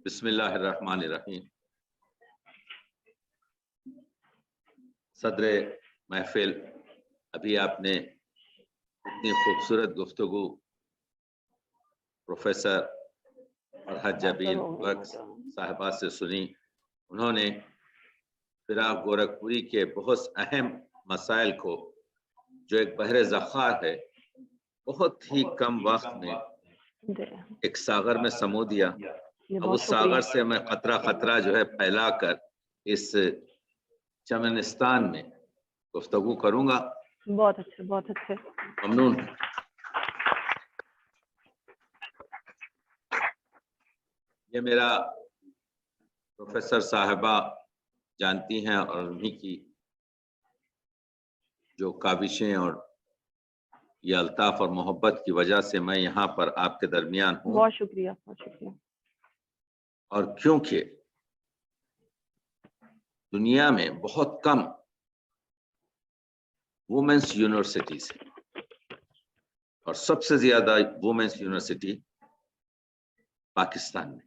بسم اللہ الرحمن الرحیم۔ صدر محفل، ابھی آپ نے اتنی خوبصورت گفتگو پروفیسر فرحت جبیل بخش صاحبہ سے سنی۔ انہوں نے فراق گورکھپوری کے بہت اہم مسائل کو، جو ایک بحر ذخائر ہے، بہت ہی کم وقت میں ایک ساغر میں سمو دیا۔ اب اس ساغر سے میں قطرہ قطرہ جو ہے پھیلا کر اس چمنستان میں گفتگو کروں گا۔ بہت اچھے، بہت اچھے، ممنون۔ یہ میرا پروفیسر صاحبہ جانتی ہیں، اور انہی کی جو کاوشیں اور یہ الطاف اور محبت کی وجہ سے میں یہاں پر آپ کے درمیان ہوں۔ بہت شکریہ، بہت شکریہ۔ اور کیونکہ دنیا میں بہت کم وومنس یونیورسٹیز ہیں، اور سب سے زیادہ وومنس یونیورسٹی پاکستان میں،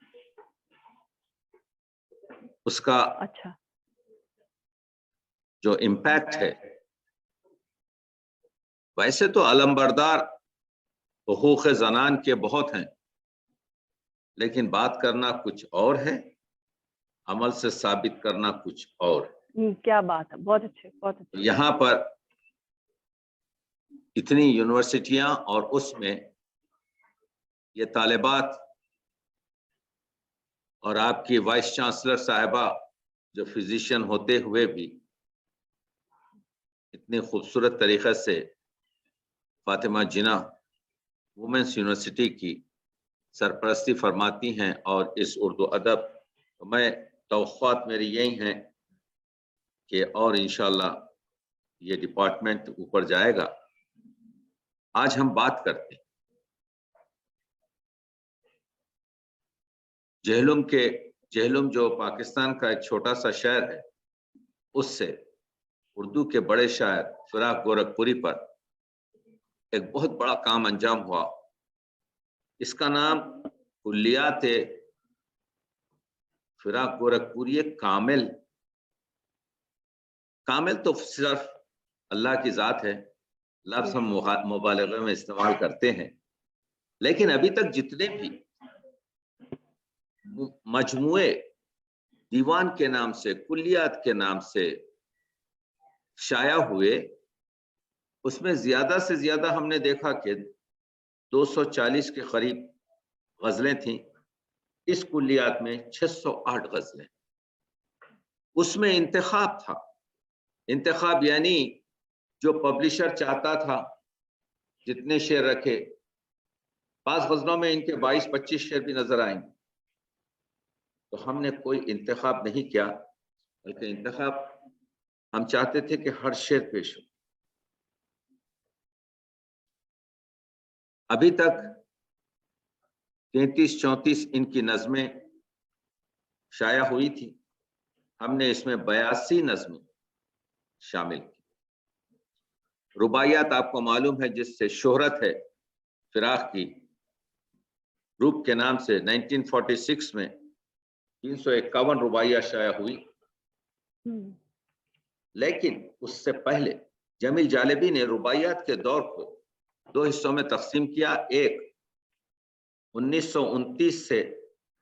اس کا اچھا، جو امپیکٹ ہے، ویسے تو علمبردار حقوق زنان کے بہت ہیں، لیکن بات کرنا کچھ اور ہے، عمل سے ثابت کرنا کچھ اور ہے۔ کیا بات ہے، بہت اچھے، بہت اچھے۔ یہاں پر اتنی یونیورسٹیاں، اور اس میں یہ طالبات اور آپ کی وائس چانسلر صاحبہ جو فزیشین ہوتے ہوئے بھی اتنی خوبصورت طریقے سے فاطمہ جناح وومنس یونیورسٹی کی سرپرستی فرماتی ہیں، اور اس اردو ادب، میں توقعات میری یہی ہیں کہ اور انشاءاللہ یہ ڈپارٹمنٹ اوپر جائے گا۔ آج ہم بات کرتے ہیں جہلم جو پاکستان کا ایک چھوٹا سا شہر ہے، اس سے اردو کے بڑے شاعر فراق گورکھپوری پر ایک بہت بڑا کام انجام ہوا۔ اس کا نام کلیات فراق گورکھپوری کامل تو صرف اللہ کی ذات ہے، لفظ ہم مبالغے میں استعمال کرتے ہیں، لیکن ابھی تک جتنے بھی مجموعے دیوان کے نام سے، کلیات کے نام سے شائع ہوئے، اس میں زیادہ سے زیادہ ہم نے دیکھا کہ 240 کے قریب غزلیں تھیں۔ اس کلیات میں 608 غزلیں۔ اس میں انتخاب تھا، انتخاب یعنی جو پبلشر چاہتا تھا جتنے شعر رکھے۔ بعض غزلوں میں ان کے 22-25 شعر بھی نظر آئیں گے، تو ہم نے کوئی انتخاب نہیں کیا، بلکہ انتخاب ہم چاہتے تھے کہ ہر شعر پیش ہو۔ ابھی تک 33-34 ان کی نظمیں شائع ہوئی تھی، ہم نے اس میں 82 نظمیں شامل کی۔ رباعیات آپ کو معلوم ہے، جس سے شہرت ہے فراق کی، روپ کے نام سے 1946 میں 351 رباعیات شائع ہوئی۔ لیکن اس سے پہلے جمیل جالبی نے رباعیات کے دور کو 2 حصوں میں تقسیم کیا، ایک 1929 سے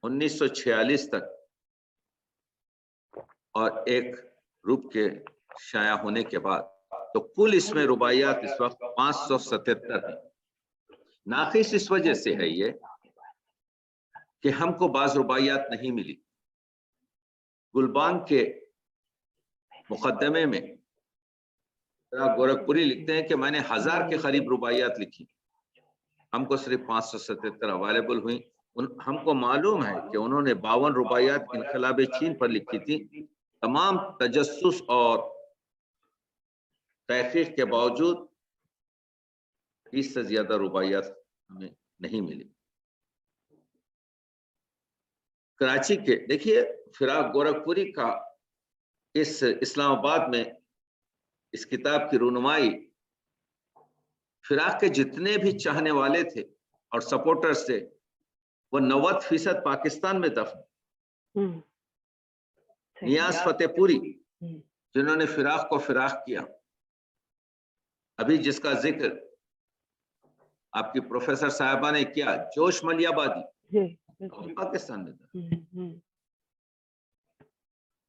1946 تک، اور ایک روپ کے شائع ہونے کے بعد۔ تو کل اس میں رباعیات اس وقت 577 ہیں۔ ناقص اس وجہ سے ہے یہ کہ ہم کو بعض رباعیات نہیں ملی۔ گلبانگ کے مقدمے میں گورکھپوری لکھتے ہیں کہ میں نے 1000 کے قریب رباعیات لکھی، ہم کو صرف 577 اویلیبل ہوئی۔ ہم کو معلوم ہے کہ انہوں نے 52 رباعیات انقلاب چین پر لکھی تھی۔ تمام تجسس اور تحقیق کے باوجود 20 سے زیادہ رباعیات ہمیں نہیں ملی۔ کراچی کے دیکھیے، فراق گورکھپوری کا اس اسلام آباد میں اس کتاب کی رونمائی، فراق کے جتنے بھی چاہنے والے تھے اور سپورٹرز تھے، وہ 90% پاکستان میں دفن۔ صحیح نیاز فتح پوری ہوں، جنہوں نے فراق کو فراق کیا، ابھی جس کا ذکر آپ کی پروفیسر صاحبہ نے کیا، جوش ملیہ آبادی جی وہ بالکل پاکستان میں تھا۔ ہوں،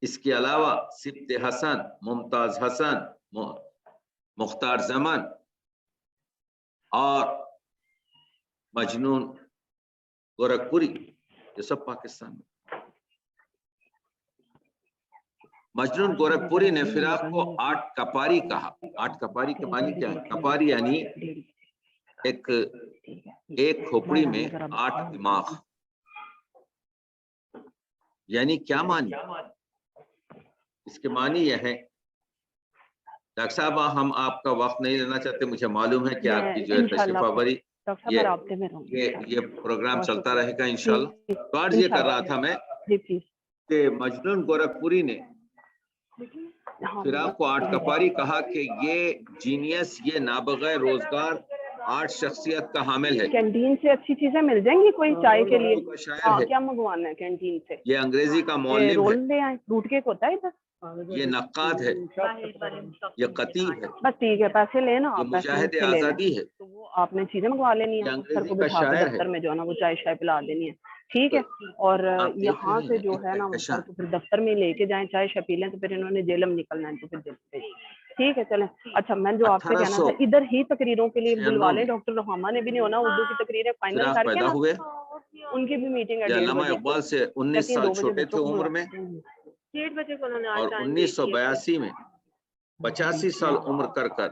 اس کے علاوہ سبط حسن، ممتاز حسن، مختار زمان اور مجنون گورکھپوری، یہ سب پاکستان میں۔ مجنون گورکھپوری نے فراق کو آٹھ کپاری کہا۔ آٹھ کپاری کے معنی کیا ہے؟ کپاری یعنی ایک کھوپڑی میں 8 دماغ، یعنی کیا معنی؟ اس کے معنی یہ ہے، ڈاکٹر صاحب ہم آپ کا وقت نہیں لینا چاہتے، مجھے معلوم ہے کہ آپ کی جو ہے تشریف آوری ڈاکٹر صاحب میں رابطے میں رہوں گی، یہ پروگرام چلتا رہے گا جی انشاءاللہ۔ تو عرض یہ کر رہا تھا میں جی پلیز، کہ مجنون گورکھپوری نے ہاں فراق کو 8 کپاری کہا کہ یہ جینیس، یہ نابغہ روزگار 8 شخصیت کا حامل ہے۔ کینٹین سے اچھی چیزیں مل جائیں گی کوئی چائے کے لیے؟ اردو کا شاعر ہاں ہے، کیا منگوانا ہے کینٹین سے؟ یہ انگریزی کا معلم ہے، رول لے آئیں، فروٹ کیک ہوتا ہے ادھر، یہ نقاد ہے، یہ قطیب ہے، بس ٹھیک ہے، پیسے لینا یہ آپ، پیسے مجاہد مجھ سے لے لیں، آزادی ہے، تو وہ آپ نے چیزیں منگوا لینی یہ ہے، سر انگریزی کو کا بٹھا کے شاعر ہے۔ دفتر میں جو ہے نا وہ چائے شائے پلا دینی ہے، ٹھیک ہے؟ اور آپ دیکھ یہاں رہے سے ہیں جو ایک ہے نا وہ کہکشاں، سر کو پھر دفتر میں لے کے جائیں، چائے شائے پی لیں، تو پھر انہوں نے جیلم نکلنا ہے، تو پھر جیل سے، ٹھیک ہے چلیں۔ اچھا میں جو آپ سے کہنا تھا، ادھر ہی تقریروں کے لیے 1896 بلوا لیں، میں ڈاکٹر رحامہ نے بھی نہیں ہونا، اردو کی تقریریں فائنل فراق کر کے پیدا نا، ہوئے۔ ان کی بھی میٹنگ ہے یہ 1:30 علامہ بجے، اقبال سے 19 کہتی ہیں سال 2 بجے چھوٹے تھے بچوں کو عمر بلا، میں، 1:30 بجے کو انہوں نے اور آج ٹائم دے 1982 میں 85 سال عمر کر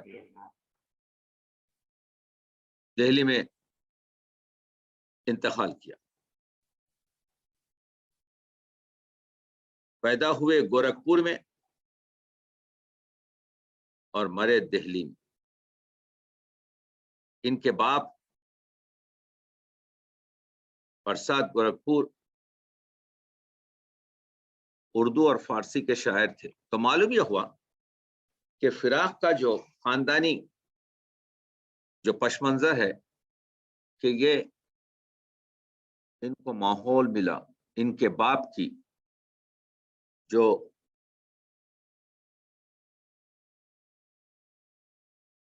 دہلی میں انتقال کیا۔ پیدا ہوئے گورکھپور میں اور مرے دہلی میں۔ ان کے باپ پرساد گورکھپور اردو اور فارسی کے شاعر تھے۔ تو معلوم یہ ہوا کہ فراق کا جو خاندانی جو پس منظر ہے کہ یہ ان کو ماحول ملا، ان کے باپ کی جو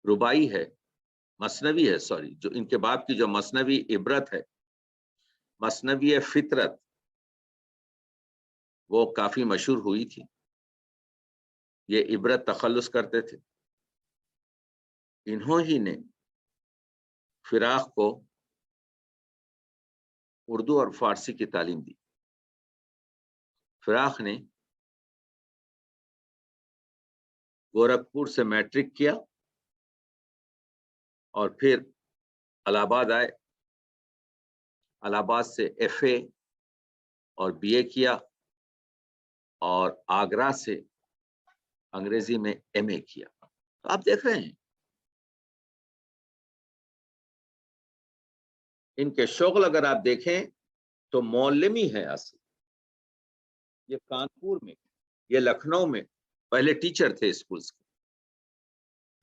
ربائی ہے، مثنوی ہے، سوری، جو ان کے باپ کی جو مثنوی عبرت ہے، مثنوی فطرت، وہ کافی مشہور ہوئی تھی۔ یہ عبرت تخلص کرتے تھے۔ انہوں ہی نے فراق کو اردو اور فارسی کی تعلیم دی۔ فراق نے گورکھپور سے میٹرک کیا اور پھر الہ آباد آئے، الہ آباد سے ایف اے اور بی اے کیا، اور آگرہ سے انگریزی میں ایم اے کیا۔ تو آپ دیکھ رہے ہیں ان کے شغل اگر آپ دیکھیں تو معلمی ہے اصل۔ یہ کانپور میں، یہ لکھنؤ میں پہلے ٹیچر تھے اسکولز کے،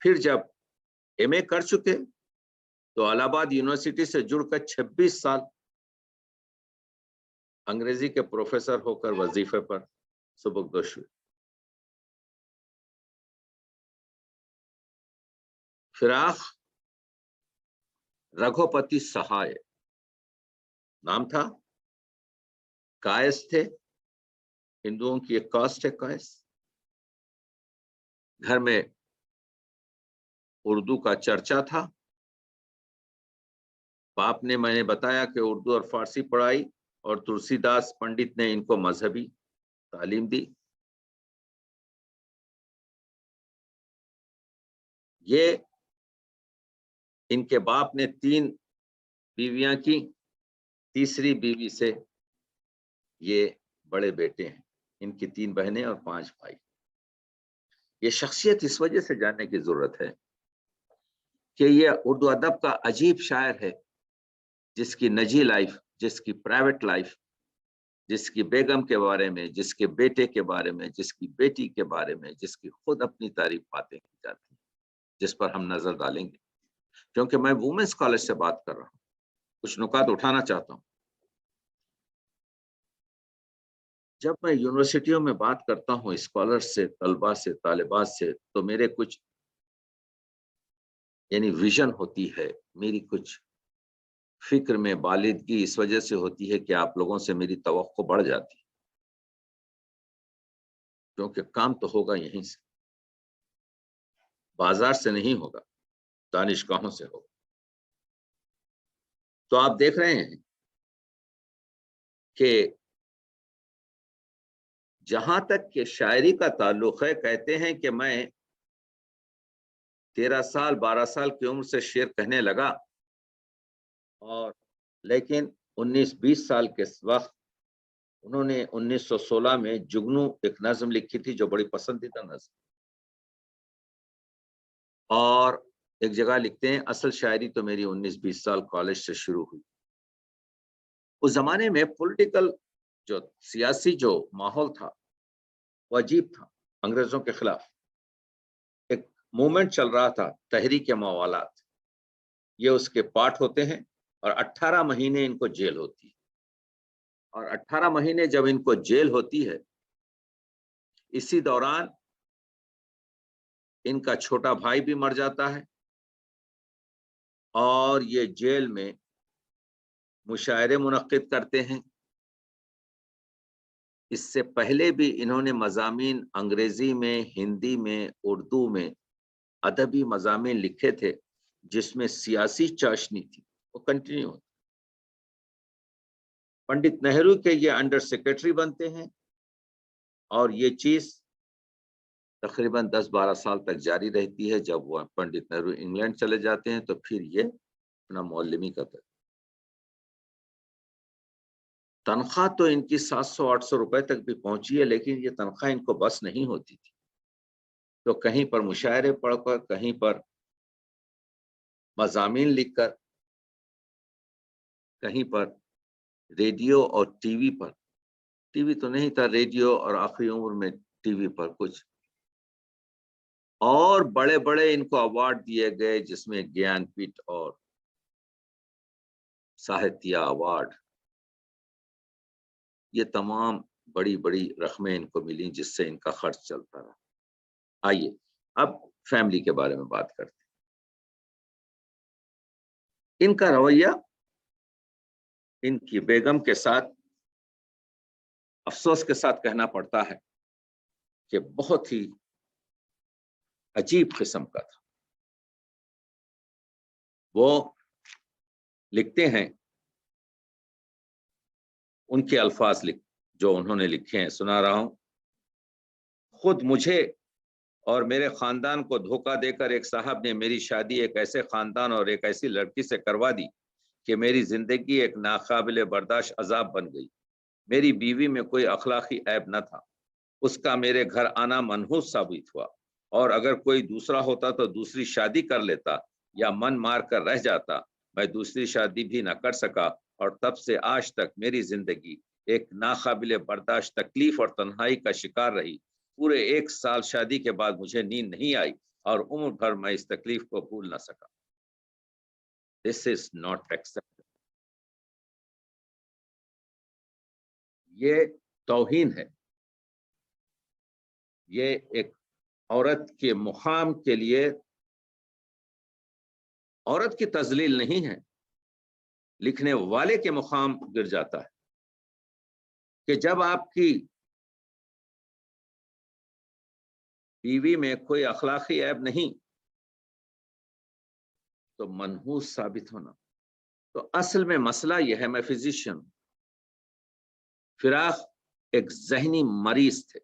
پھر جب ایم اے کر چکے تو الہ آباد یونیورسٹی سے جڑ کر 26 سال انگریزی کے پروفیسر ہو کر وظیفے پر سبکدوش ہوئے۔ فراق رگھوپتی سہائے نام تھا، کائس تھے، ہندوؤں کی ایک کاسٹ ہے کائس۔ گھر میں اردو کا چرچا تھا۔ باپ نے، میں نے بتایا کہ اردو اور فارسی پڑھائی، اور تلسی داس پنڈت نے ان کو مذہبی تعلیم دی۔ یہ ان کے باپ نے 3 بیویاں کی، تیسری بیوی سے یہ بڑے بیٹے ہیں، ان کی 3 بہنیں اور 5 بھائی۔ یہ شخصیت اس وجہ سے جاننے کی ضرورت ہے کہ یہ اردو ادب کا عجیب شاعر ہے، جس کی نجی لائف، جس کی پرائیویٹ لائف، جس کی بیگم کے بارے میں، جس کے بیٹے کے بارے میں، جس کی بیٹی کے بارے میں، جس کی خود اپنی تعریف باتیں کی جاتی ہیں، جس پر ہم نظر ڈالیں گے، کیونکہ میں وومنس کالج سے بات کر رہا ہوں، کچھ نکات اٹھانا چاہتا ہوں۔ جب میں یونیورسٹیوں میں بات کرتا ہوں اسکالر سے، طلباء سے، طالبات سے، تو میرے کچھ یعنی ویژن ہوتی ہے، میری کچھ فکر میں بالغی اس وجہ سے ہوتی ہے کہ آپ لوگوں سے میری توقع بڑھ جاتی ہے، کیونکہ کام تو ہوگا یہیں سے، بازار سے نہیں ہوگا، دانشگاہوں سے ہوگا۔ تو آپ دیکھ رہے ہیں کہ جہاں تک کہ شاعری کا تعلق ہے، کہتے ہیں کہ میں 13 سال 12 سال کی عمر سے شعر کہنے لگا، اور لیکن 19-20 سال کے وقت انہوں نے 1916 میں جگنو ایک نظم لکھی تھی جو بڑی پسندیدہ نظم، اور ایک جگہ لکھتے ہیں اصل شاعری تو میری 19-20 سال کالج سے شروع ہوئی۔ اس زمانے میں پولیٹیکل جو سیاسی جو ماحول تھا وہ عجیب تھا، انگریزوں کے خلاف ایک موومنٹ چل رہا تھا، تحریک موالات، یہ اس کے پارٹ ہوتے ہیں، اور 18 مہینے ان کو جیل ہوتی ہے، اور 18 مہینے جب ان کو جیل ہوتی ہے، اسی دوران ان کا چھوٹا بھائی بھی مر جاتا ہے، اور یہ جیل میں مشاعرے منعقد کرتے ہیں۔ اس سے پہلے بھی انہوں نے مضامین انگریزی میں، ہندی میں، اردو میں ادبی مضامین لکھے تھے جس میں سیاسی چاشنی تھی، وہ کنٹینیو ہوتی۔ پنڈت نہرو کے یہ انڈر سیکرٹری بنتے ہیں، اور یہ چیز تقریباً 10-12 سال تک جاری رہتی ہے۔ جب وہ پنڈت نہرو انگلینڈ چلے جاتے ہیں تو پھر یہ اپنا معلمی کا تنخواہ تو ان کی 700-800 روپے تک بھی پہنچی ہے، لیکن یہ تنخواہ ان کو بس نہیں ہوتی تھی، تو کہیں پر مشاعرے پڑھ کر، کہیں پر مضامین لکھ کر، کہیں پر ریڈیو اور ٹی وی پر، ٹی وی تو نہیں تھا، ریڈیو، اور آخری عمر میں ٹی وی پر کچھ، اور بڑے بڑے ان کو ایوارڈ دیے گئے جس میں گیان پیٹھ اور ساہتیہ ایوارڈ، یہ تمام بڑی بڑی رقمیں ان کو ملی جس سے ان کا خرچ چلتا رہا۔ آئیے اب فیملی کے بارے میں بات کرتے ہیں۔ ان کا رویہ ان کی بیگم کے ساتھ افسوس کے ساتھ کہنا پڑتا ہے کہ بہت ہی عجیب قسم کا تھا۔ وہ لکھتے ہیں، ان کے الفاظ جو انہوں نے لکھے ہیں سنا رہا ہوں۔ خود مجھے اور میرے خاندان کو دھوکہ دے کر ایک صاحب نے میری شادی ایک ایسے خاندان اور ایک ایسی لڑکی سے کروا دی کہ میری زندگی ایک ناقابل برداشت عذاب بن گئی۔ میری بیوی میں کوئی اخلاقی عیب نہ تھا، اس کا میرے گھر آنا منحوس ثابت ہوا، اور اگر کوئی دوسرا ہوتا تو دوسری شادی کر لیتا یا من مار کر رہ جاتا۔ میں دوسری شادی بھی نہ کر سکا، اور تب سے آج تک میری زندگی ایک ناقابل برداشت تکلیف اور تنہائی کا شکار رہی۔ پورے 1 سال شادی کے بعد مجھے نیند نہیں آئی، اور عمر بھر میں اس تکلیف کو بھول نہ سکا۔ This is not acceptable۔ یہ توہین ہے، یہ ایک عورت کے مقام کے لیے عورت کی تذلیل نہیں ہے، لکھنے والے کے مقام گر جاتا ہے کہ جب آپ کی بیوی میں کوئی اخلاقی عیب نہیں تو منحوس ثابت ہونا۔ تو اصل میں مسئلہ یہ ہے، میں فزیشین ہوں، فراق ایک ذہنی مریض تھے۔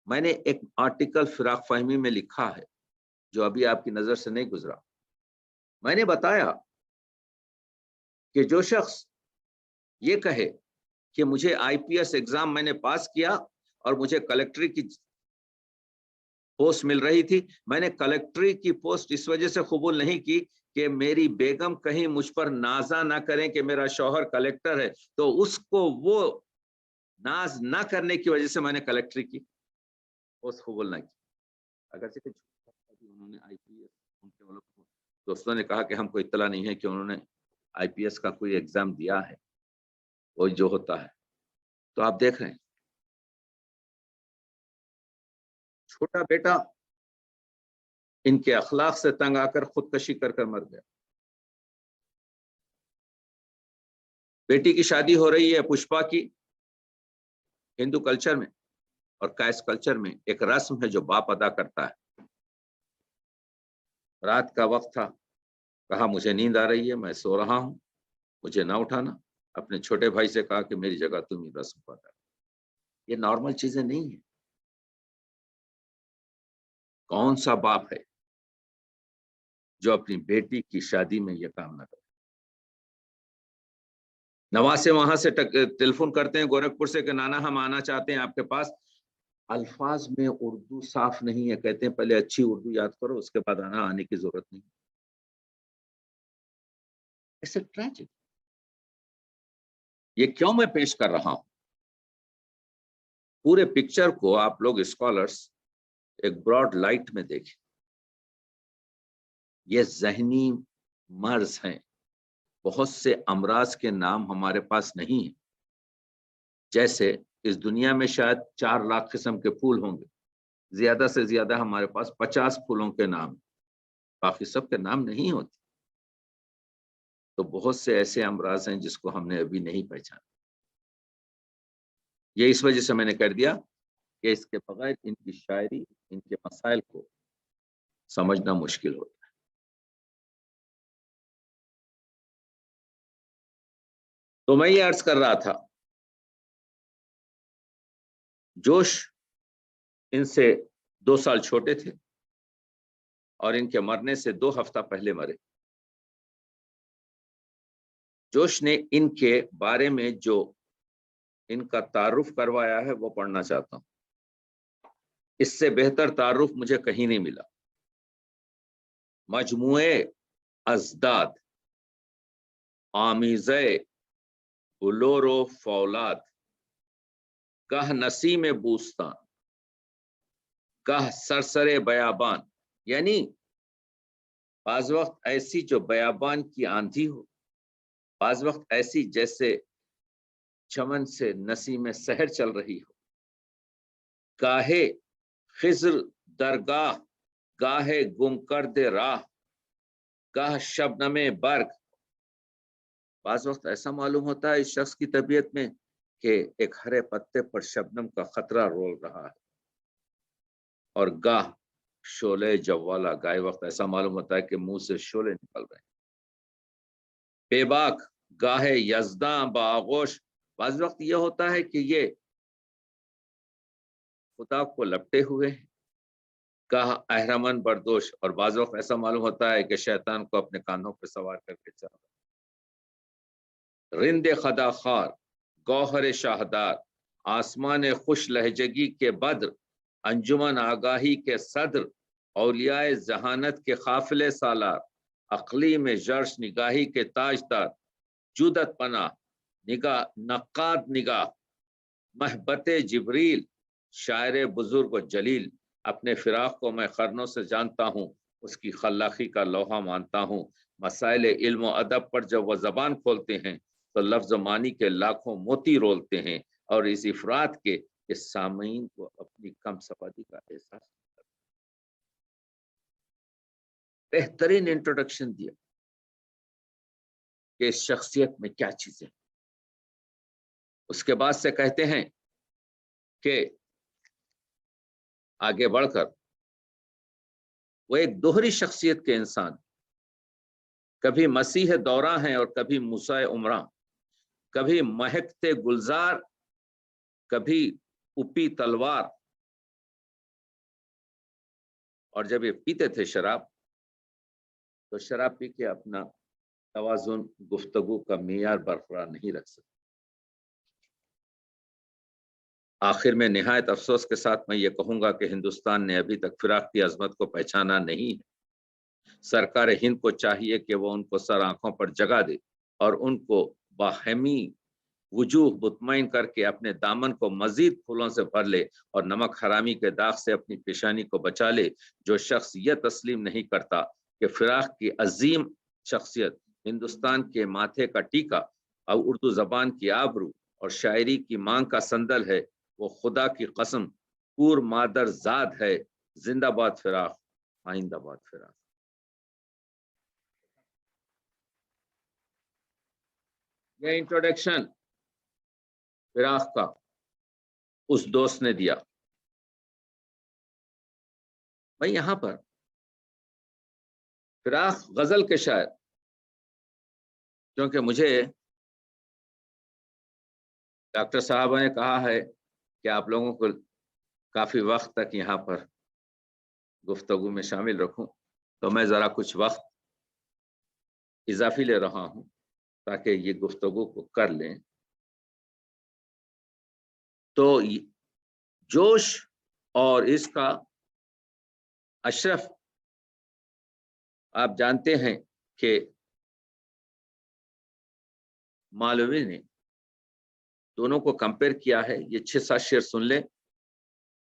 میں نے ایک آرٹیکل فراق فہمی میں لکھا ہے جو ابھی آپ کی نظر سے نہیں گزرا۔ میں نے بتایا کہ جو شخص یہ کہے کہ مجھے آئی پی ایس ایگزام میں نے پاس کیا اور مجھے کلیکٹری کی پوسٹ مل رہی تھی، میں نے کلیکٹری کی پوسٹ اس وجہ سے قبول نہیں کی کہ میری بیگم کہیں مجھ پر نازا نہ کریں کہ میرا شوہر کلیکٹر ہے، تو اس کو وہ ناز نہ کرنے کی وجہ سے میں نے کلیکٹری کی پوسٹ قبول نہ کی۔ اگرچہ انہوں نے آئی پی ایس، ان کے دوستوں نے کہا کہ ہم کو اطلاع نہیں ہے کہ انہوں نے آئی پی ایس کا کوئی ایگزام دیا ہے، وہ جو ہوتا ہے. تو آپ دیکھ رہے ہیں چھوٹا بیٹا ان کے اخلاق سے تنگ آ کر خودکشی کر مر گیا. بیٹی کی شادی ہو رہی ہے پشپا کی. ہندو کلچر میں اور کاسٹ کلچر میں ایک رسم ہے جو باپ ادا کرتا ہے. رات کا وقت تھا, کہا مجھے نیند آ رہی ہے, میں سو رہا ہوں, مجھے نہ اٹھانا. اپنے چھوٹے بھائی سے کہا کہ میری جگہ تم ہی رسم کو ادا. یہ نارمل چیزیں نہیں ہیں. کون سا باپ ہے جو اپنی بیٹی کی شادی میں یہ کام نہ کرے؟ نواسے وہاں سے ٹیلیفون کرتے ہیں گورکھپور سے کہ نانا ہم آنا چاہتے ہیں آپ کے پاس. الفاظ میں اردو صاف نہیں ہے, کہتے ہیں پہلے اچھی اردو یاد کرو اس کے بعد آنے کی ضرورت نہیں. ایسے ٹریجڈی یہ کیوں میں پیش کر رہا ہوں؟ پورے پکچر کو آپ لوگ اسکالرز ایک براڈ لائٹ میں دیکھیں. یہ ذہنی مرض ہیں. بہت سے امراض کے نام ہمارے پاس نہیں ہیں. جیسے اس دنیا میں شاید 4 لاکھ قسم کے پھول ہوں گے, زیادہ سے زیادہ ہمارے پاس 50 پھولوں کے نام, باقی سب کے نام نہیں ہوتے. تو بہت سے ایسے امراض ہیں جس کو ہم نے ابھی نہیں پہچانا. یہ اس وجہ سے میں نے کر دیا کہ اس کے بغیر ان کی شاعری, ان کے مسائل کو سمجھنا مشکل ہوتا ہے. تو میں یہ عرض کر رہا تھا, جوش ان سے 2 سال چھوٹے تھے اور ان کے مرنے سے 2 ہفتہ پہلے مرے. جوش نے ان کے بارے میں جو ان کا تعارف کروایا ہے وہ پڑھنا چاہتا ہوں. اس سے بہتر تعارف مجھے کہیں نہیں ملا. مجموعے ازداد آمیزے بلور و فولاد, گاہ نسیم بوستان, گاہ سرسرے بیابان. یعنی بعض وقت ایسی جو بیابان کی آندھی ہو, بعض وقت ایسی جیسے چمن سے نسیم سحر چل رہی ہو, گاہے خضر درگاہ, گاہے گم کرد راہ, گاہ شبنم برگ. بعض وقت ایسا معلوم ہوتا ہے اس شخص کی طبیعت میں کہ ایک ہرے پتے پر شبنم کا خطرہ رول رہا ہے. اور گاہ شعلے جوالا, گائے وقت ایسا معلوم ہوتا ہے کہ منہ سے شعلے نکل رہے ہیں. بے باک گاہے یزداں باغوش, بعض وقت یہ ہوتا ہے کہ یہ خدا کو لپٹے ہوئے ہیں. گاہ اہرمن بردوش, اور بعض وقت ایسا معلوم ہوتا ہے کہ شیطان کو اپنے کانوں پہ سوار کر کے چل رہا ہے. رند خدا خار, گوہر شاہدار, آسمان خوش لہجگی کے بدر, انجمن آگاہی کے صدر, اولیاء ذہانت کے قافلے سالار, اقلیم جرش نگاہی کے تاجدار, جودت پناہ نگاہ نقاد نگاہ, محبت جبریل, شاعر بزرگ و جلیل. اپنے فراق کو میں قرنوں سے جانتا ہوں, اس کی خلاقی کا لوحہ مانتا ہوں. مسائل علم و ادب پر جب وہ زبان کھولتے ہیں تو لفظ معنی کے لاکھوں موتی رولتے ہیں, اور اس افراد کے اس سامعین کو اپنی کم سوادی کا احساس. بہترین انٹروڈکشن دیا کہ اس شخصیت میں کیا چیزیں. اس کے بعد سے کہتے ہیں کہ آگے بڑھ کر وہ ایک دوہری شخصیت کے انسان, کبھی مسیح دوراں ہیں اور کبھی موسیٰ عمراں, کبھی مہکتے گلزار کبھی اپی تلوار. اور جب یہ پیتے تھے شراب تو شراب پی کے اپنا توازن گفتگو کا معیار برقرار نہیں رکھ سکتے. آخر میں نہایت افسوس کے ساتھ میں یہ کہوں گا کہ ہندوستان نے ابھی تک فراق کی عظمت کو پہچانا نہیں ہے. سرکار ہند کو چاہیے کہ وہ ان کو سر آنکھوں پر جگہ دے اور ان کو باہمی وجوہ مطمئن کر کے اپنے دامن کو مزید پھولوں سے بھر لے اور نمک حرامی کے داغ سے اپنی پیشانی کو بچا لے. جو شخص یہ تسلیم نہیں کرتا کہ فراق کی عظیم شخصیت ہندوستان کے ماتھے کا ٹیکا اور اردو زبان کی آبرو اور شاعری کی مانگ کا سندل ہے، وہ خدا کی قسم پور مادر زاد ہے، زندہ باد فراق، آئندہ باد فراق۔ یہ انٹروڈکشن فراق کا اس دوست نے دیا۔ بھائی یہاں پر فراق غزل کے شاعر، کیونکہ مجھے ڈاکٹر صاحبہ نے کہا ہے کہ آپ لوگوں کو کافی وقت تک یہاں پر گفتگو میں شامل رکھوں، تو میں ذرا کچھ وقت اضافی لے رہا ہوں تاکہ یہ گفتگو کو کر لیں۔ تو جوش اور اس کا اشرف، آپ جانتے ہیں کہ مولوی نے دونوں کو کمپیئر کیا ہے۔ یہ 6-7 شعر سن لیں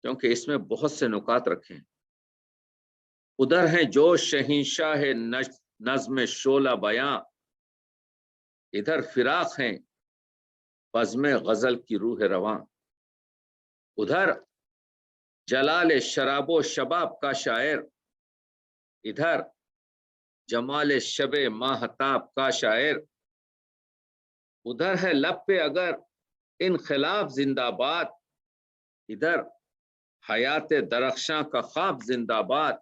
کیونکہ اس میں بہت سے نکات رکھے ہیں۔ ادھر ہیں جوش شہنشاہ نظم شعلہ بیاں، ادھر فراق ہیں بزم غزل کی روح رواں، ادھر جلال شراب و شباب کا شاعر، ادھر جمال شب ماہتاب کا شاعر، ادھر ہے لب پہ اگر انقلاب زندہ باد، ادھر حیات درخشاں کا خواب زندہ باد،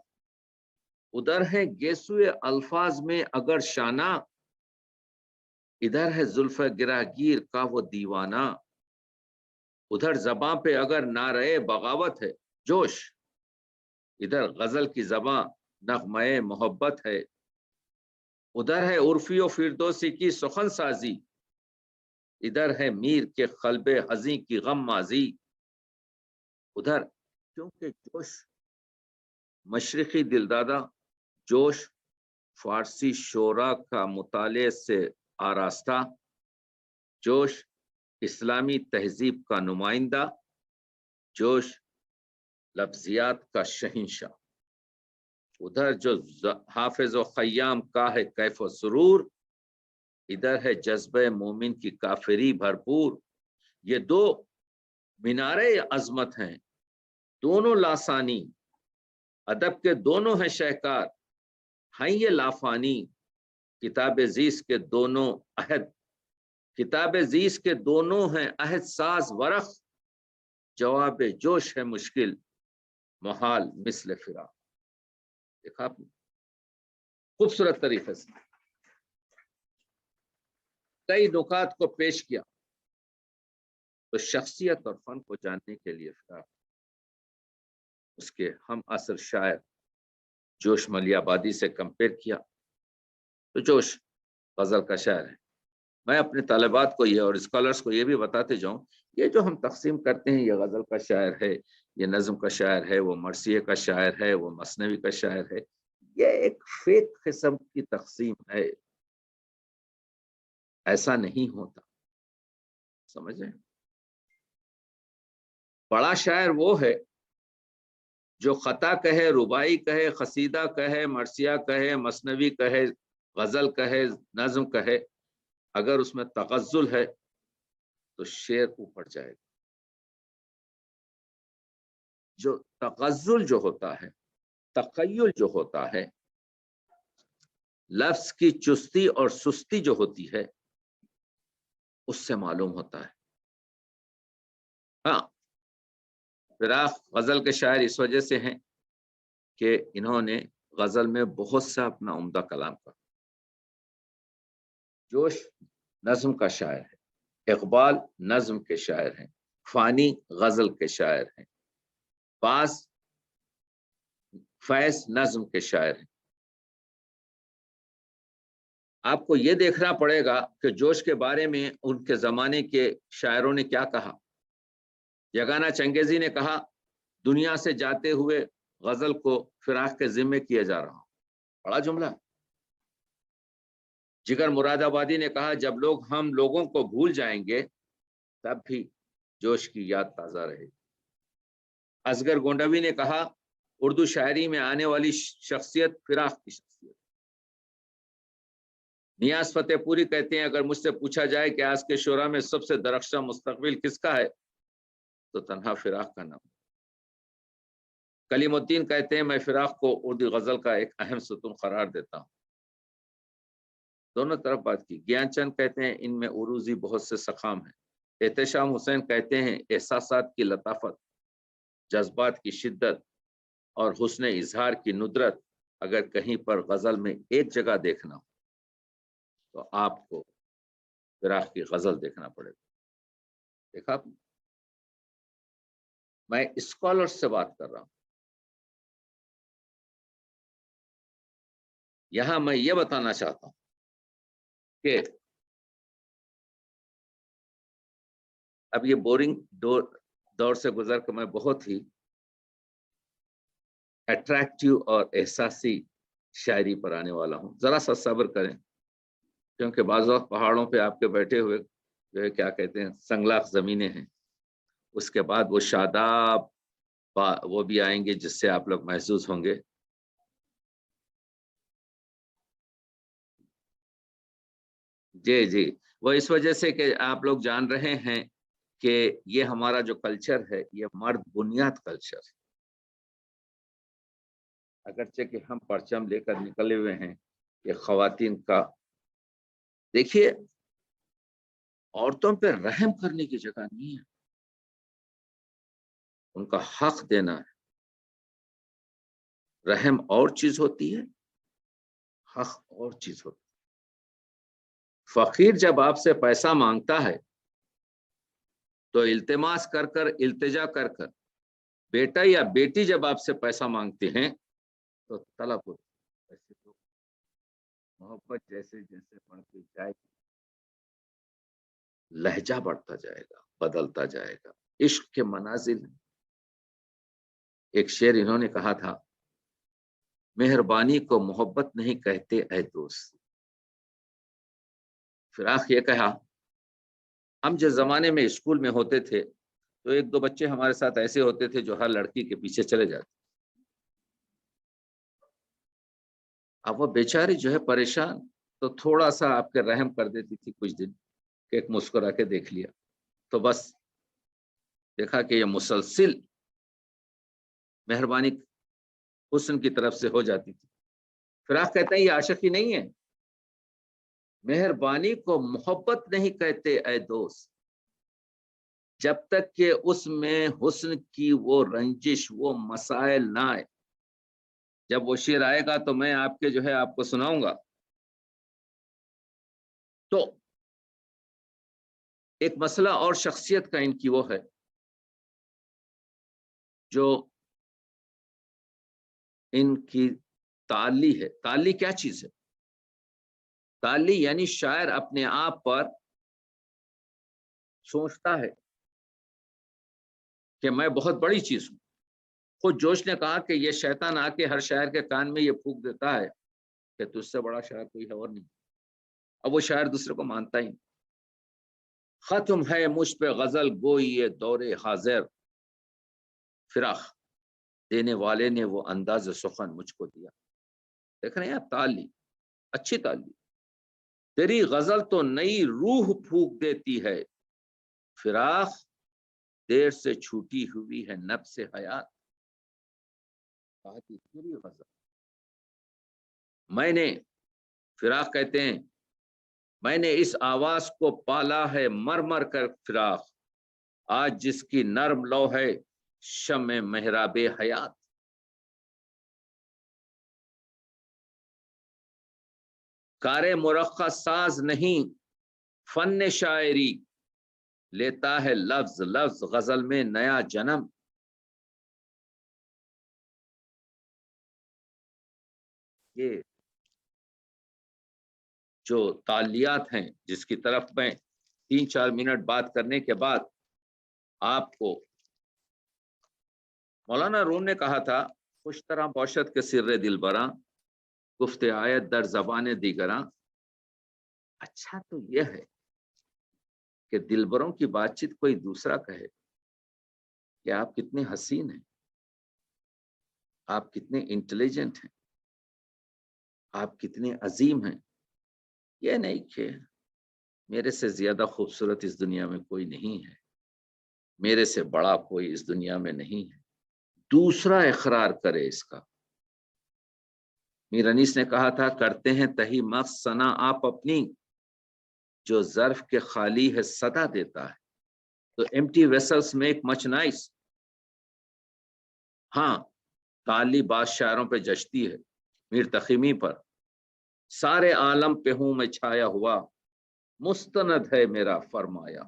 ادھر ہے گیسوئے الفاظ میں اگر شانہ، ادھر ہے زلف گراگیر کا وہ دیوانہ، ادھر زباں پہ اگر نعرہ بغاوت ہے جوش، ادھر غزل کی زباں نغمہ محبت ہے، ادھر ہے عرفی و فردوسی کی سخن سازی، ادھر ہے میر کے قلب حزیں کی غم مازی، ادھر کیونکہ جوش مشرقی دلدادہ، جوش فارسی شعراء کا مطالعے سے آراستہ، جوش اسلامی تہذیب کا نمائندہ، جوش لفظیات کا شہنشاہ، ادھر جو حافظ و خیام کا ہے کیف و سرور، ادھر ہے جذبہ مومن کی کافری بھرپور۔ یہ دو مینارے عظمت ہیں، دونوں لاسانی، ادب کے دونوں ہیں شہکار، ہیں یہ لافانی، کتاب زیس کے دونوں عہد، کتاب زیس کے دونوں ہیں عہد ساز ورق، جواب جوش ہے مشکل محال مثل فراق۔ دیکھا آپ نے خوبصورت طریقے سے کئی نکات کو پیش کیا۔ تو شخصیت اور فن کو جاننے کے لیے فراق اس کے ہم عصر شاعر جوش ملیح آبادی سے کمپیئر کیا، تو جوش غزل کا شاعر ہے۔ میں اپنے طالبات کو یہ اور اسکالرز کو یہ بھی بتاتے جاؤں، یہ جو ہم تقسیم کرتے ہیں، یہ غزل کا شاعر ہے، یہ نظم کا شاعر ہے، وہ مرثیے کا شاعر ہے، وہ مثنوی کا شاعر ہے، یہ ایک فیک قسم کی تقسیم ہے، ایسا نہیں ہوتا، سمجھیں۔ بڑا شاعر وہ ہے جو خطا کہے، ربائی کہے، قصیدہ کہے، مرثیہ کہے، مثنوی کہے، غزل کہے، نظم کہے، اگر اس میں تغزل ہے تو شعر اوپر جائے گا۔ جو تغزل جو ہوتا ہے، تخیل جو ہوتا ہے، لفظ کی چستی اور سستی جو ہوتی ہے، اس سے معلوم ہوتا ہے۔ ہاں، فراق غزل کے شاعر اس وجہ سے ہیں کہ انہوں نے غزل میں بہت سا اپنا عمدہ کلام کا۔ جوش نظم کا شاعر ہے، اقبال نظم کے شاعر ہیں، فانی غزل کے شاعر ہیں، فیض نظم کے شاعر ہیں۔ آپ کو یہ دیکھنا پڑے گا کہ جوش کے بارے میں ان کے زمانے کے شاعروں نے کیا کہا۔ یگانہ چنگیزی نے کہا، دنیا سے جاتے ہوئے غزل کو فراق کے ذمے کیا جا رہا ہوں، بڑا جملہ۔ جگر مراد آبادی نے کہا، جب ہم لوگوں کو بھول جائیں گے تب بھی جوش کی یاد تازہ رہے گی۔ اصغر گونڈوی نے کہا، اردو شاعری میں آنے والی شخصیت فراق کی شخصیت۔ نیاز فتح پوری کہتے ہیں اگر مجھ سے پوچھا جائے کہ آج کے شعرا میں سب سے درخشاں مستقبل کس کا ہے تو تنہا فراق کا نام۔ کلیم الدین کہتے ہیں میں فراق کو اردو غزل کا ایک اہم ستون قرار دیتا ہوں۔ دونوں طرف بات کی۔ گیان چند کہتے ہیں ان میں عروضی بہت سے سقام ہیں۔ احتشام حسین کہتے ہیں احساسات کی لطافت، جذبات کی شدت اور حسن اظہار کی ندرت اگر کہیں پر غزل میں ایک جگہ دیکھنا ہو تو آپ کو فراق کی غزل دیکھنا پڑے گا۔ دیکھا آپ نے؟ میں اسکالر سے بات کر رہا ہوں۔ یہاں میں یہ بتانا چاہتا ہوں کہ اب یہ بورنگ دور سے گزر کر میں بہت ہی اٹریکٹیو اور احساسی شاعری پر آنے والا ہوں۔ ذرا سا صبر کریں، کیونکہ بعض وقت پہاڑوں پہ آپ کے بیٹھے ہوئے جو ہے کیا کہتے ہیں سنگلاخ زمینیں ہیں، اس کے بعد وہ شاداب وہ بھی آئیں گے جس سے آپ لوگ محظوظ ہوں گے۔ جی وہ اس وجہ سے کہ آپ لوگ جان رہے ہیں کہ یہ ہمارا جو کلچر ہے یہ مرد بنیاد کلچر ہے، اگرچہ کہ ہم پرچم لے کر نکلے ہوئے ہیں کہ خواتین کا، دیکھیے عورتوں پہ رحم کرنے کی جگہ نہیں ہے، ان کا حق دینا ہے۔ رحم اور چیز ہوتی ہے، حق اور چیز ہوتی ہے۔ فقیر جب آپ سے پیسہ مانگتا ہے تو التماس کر کر التجا کر کر، بیٹا یا بیٹی جب آپ سے پیسہ مانگتے ہیں تو طلب ہوتی ہے۔ ایسے تو محبت جیسے جیسے بڑھتی جائے گی، لہجہ بڑھتا جائے گا، بدلتا جائے گا، عشق کے منازل۔ ایک شعر انہوں نے کہا تھا، مہربانی کو محبت نہیں کہتے اے دوست۔ فراق یہ کہا، ہم جس زمانے میں اسکول میں ہوتے تھے تو ایک دو بچے ہمارے ساتھ ایسے ہوتے تھے جو ہر لڑکی کے پیچھے چلے جاتے، اب وہ بیچاری جو ہے پریشان، تو تھوڑا سا آپ کے رحم کر دیتی تھی کچھ دن کہ ایک مسکرا کے دیکھ لیا، تو بس دیکھا کہ یہ مسلسل مہربانی حسن کی طرف سے ہو جاتی تھی۔ فراق کہتا ہے یہ عاشقی نہیں ہے، مہربانی کو محبت نہیں کہتے اے دوست، جب تک کہ اس میں حسن کی وہ رنجش، وہ مسائل نہ آئے۔ جب وہ شعر آئے گا تو میں آپ کے جو ہے آپ کو سناؤں گا۔ تو ایک مسئلہ اور شخصیت کا ان کی وہ ہے جو ان کی تعلی ہے۔ تعلی کیا چیز ہے؟ تعلی یعنی شاعر اپنے آپ پر سوچتا ہے کہ میں بہت بڑی چیز ہوں۔ خود جوش نے کہا کہ یہ شیطان آ کے ہر شاعر کے کان میں یہ پھونک دیتا ہے کہ تجھ سے بڑا شاعر کوئی ہے اور نہیں، اب وہ شاعر دوسرے کو مانتا ہی۔ ختم ہے مجھ پہ غزل گوئی یہ دور حاضر، فراق دینے والے نے وہ انداز سخن مجھ کو دیا۔ دیکھ رہے ہیں آپ، تعلی، اچھی تعلی۔ تیری غزل تو نئی روح پھونک دیتی ہے، فراق دیر سے چھوٹی ہوئی ہے نفس حیات۔ تیری غزل میں نے، فراق کہتے ہیں میں نے اس آواز کو پالا ہے مر مر کر فراق، آج جس کی نرم لو ہے شمع محراب حیات۔ کار مرخص ساز نہیں فن شاعری، لیتا ہے لفظ لفظ غزل میں نیا جنم۔ یہ جو تعلیات ہیں جس کی طرف میں 3-4 منٹ بات کرنے کے بعد آپ کو، مولانا روم نے کہا تھا خوش طرح باشد کے سر دل براں، گفت آیت در زبان دیگراں۔ اچھا تو یہ ہے کہ دلبروں کی بات چیت کوئی دوسرا کہے کہ آپ کتنے حسین ہیں، آپ کتنے انٹیلیجنٹ ہیں، آپ کتنے عظیم ہیں، یہ نہیں کہ میرے سے زیادہ خوبصورت اس دنیا میں کوئی نہیں ہے، میرے سے بڑا کوئی اس دنیا میں نہیں ہے، دوسرا اقرار کرے اس کا۔ میر انیس نے کہا تھا کرتے ہیں تہی مغز ثنا آپ اپنی، جو ظرف کے خالی ہے صدا دیتا ہے، تو empty vessels make much noise۔ ہاں تعلی بعض شاعروں پہ جچتی ہے، میر تقیمی پر سارے عالم پہ ہوں میں چھایا ہوا، مستند ہے میرا فرمایا۔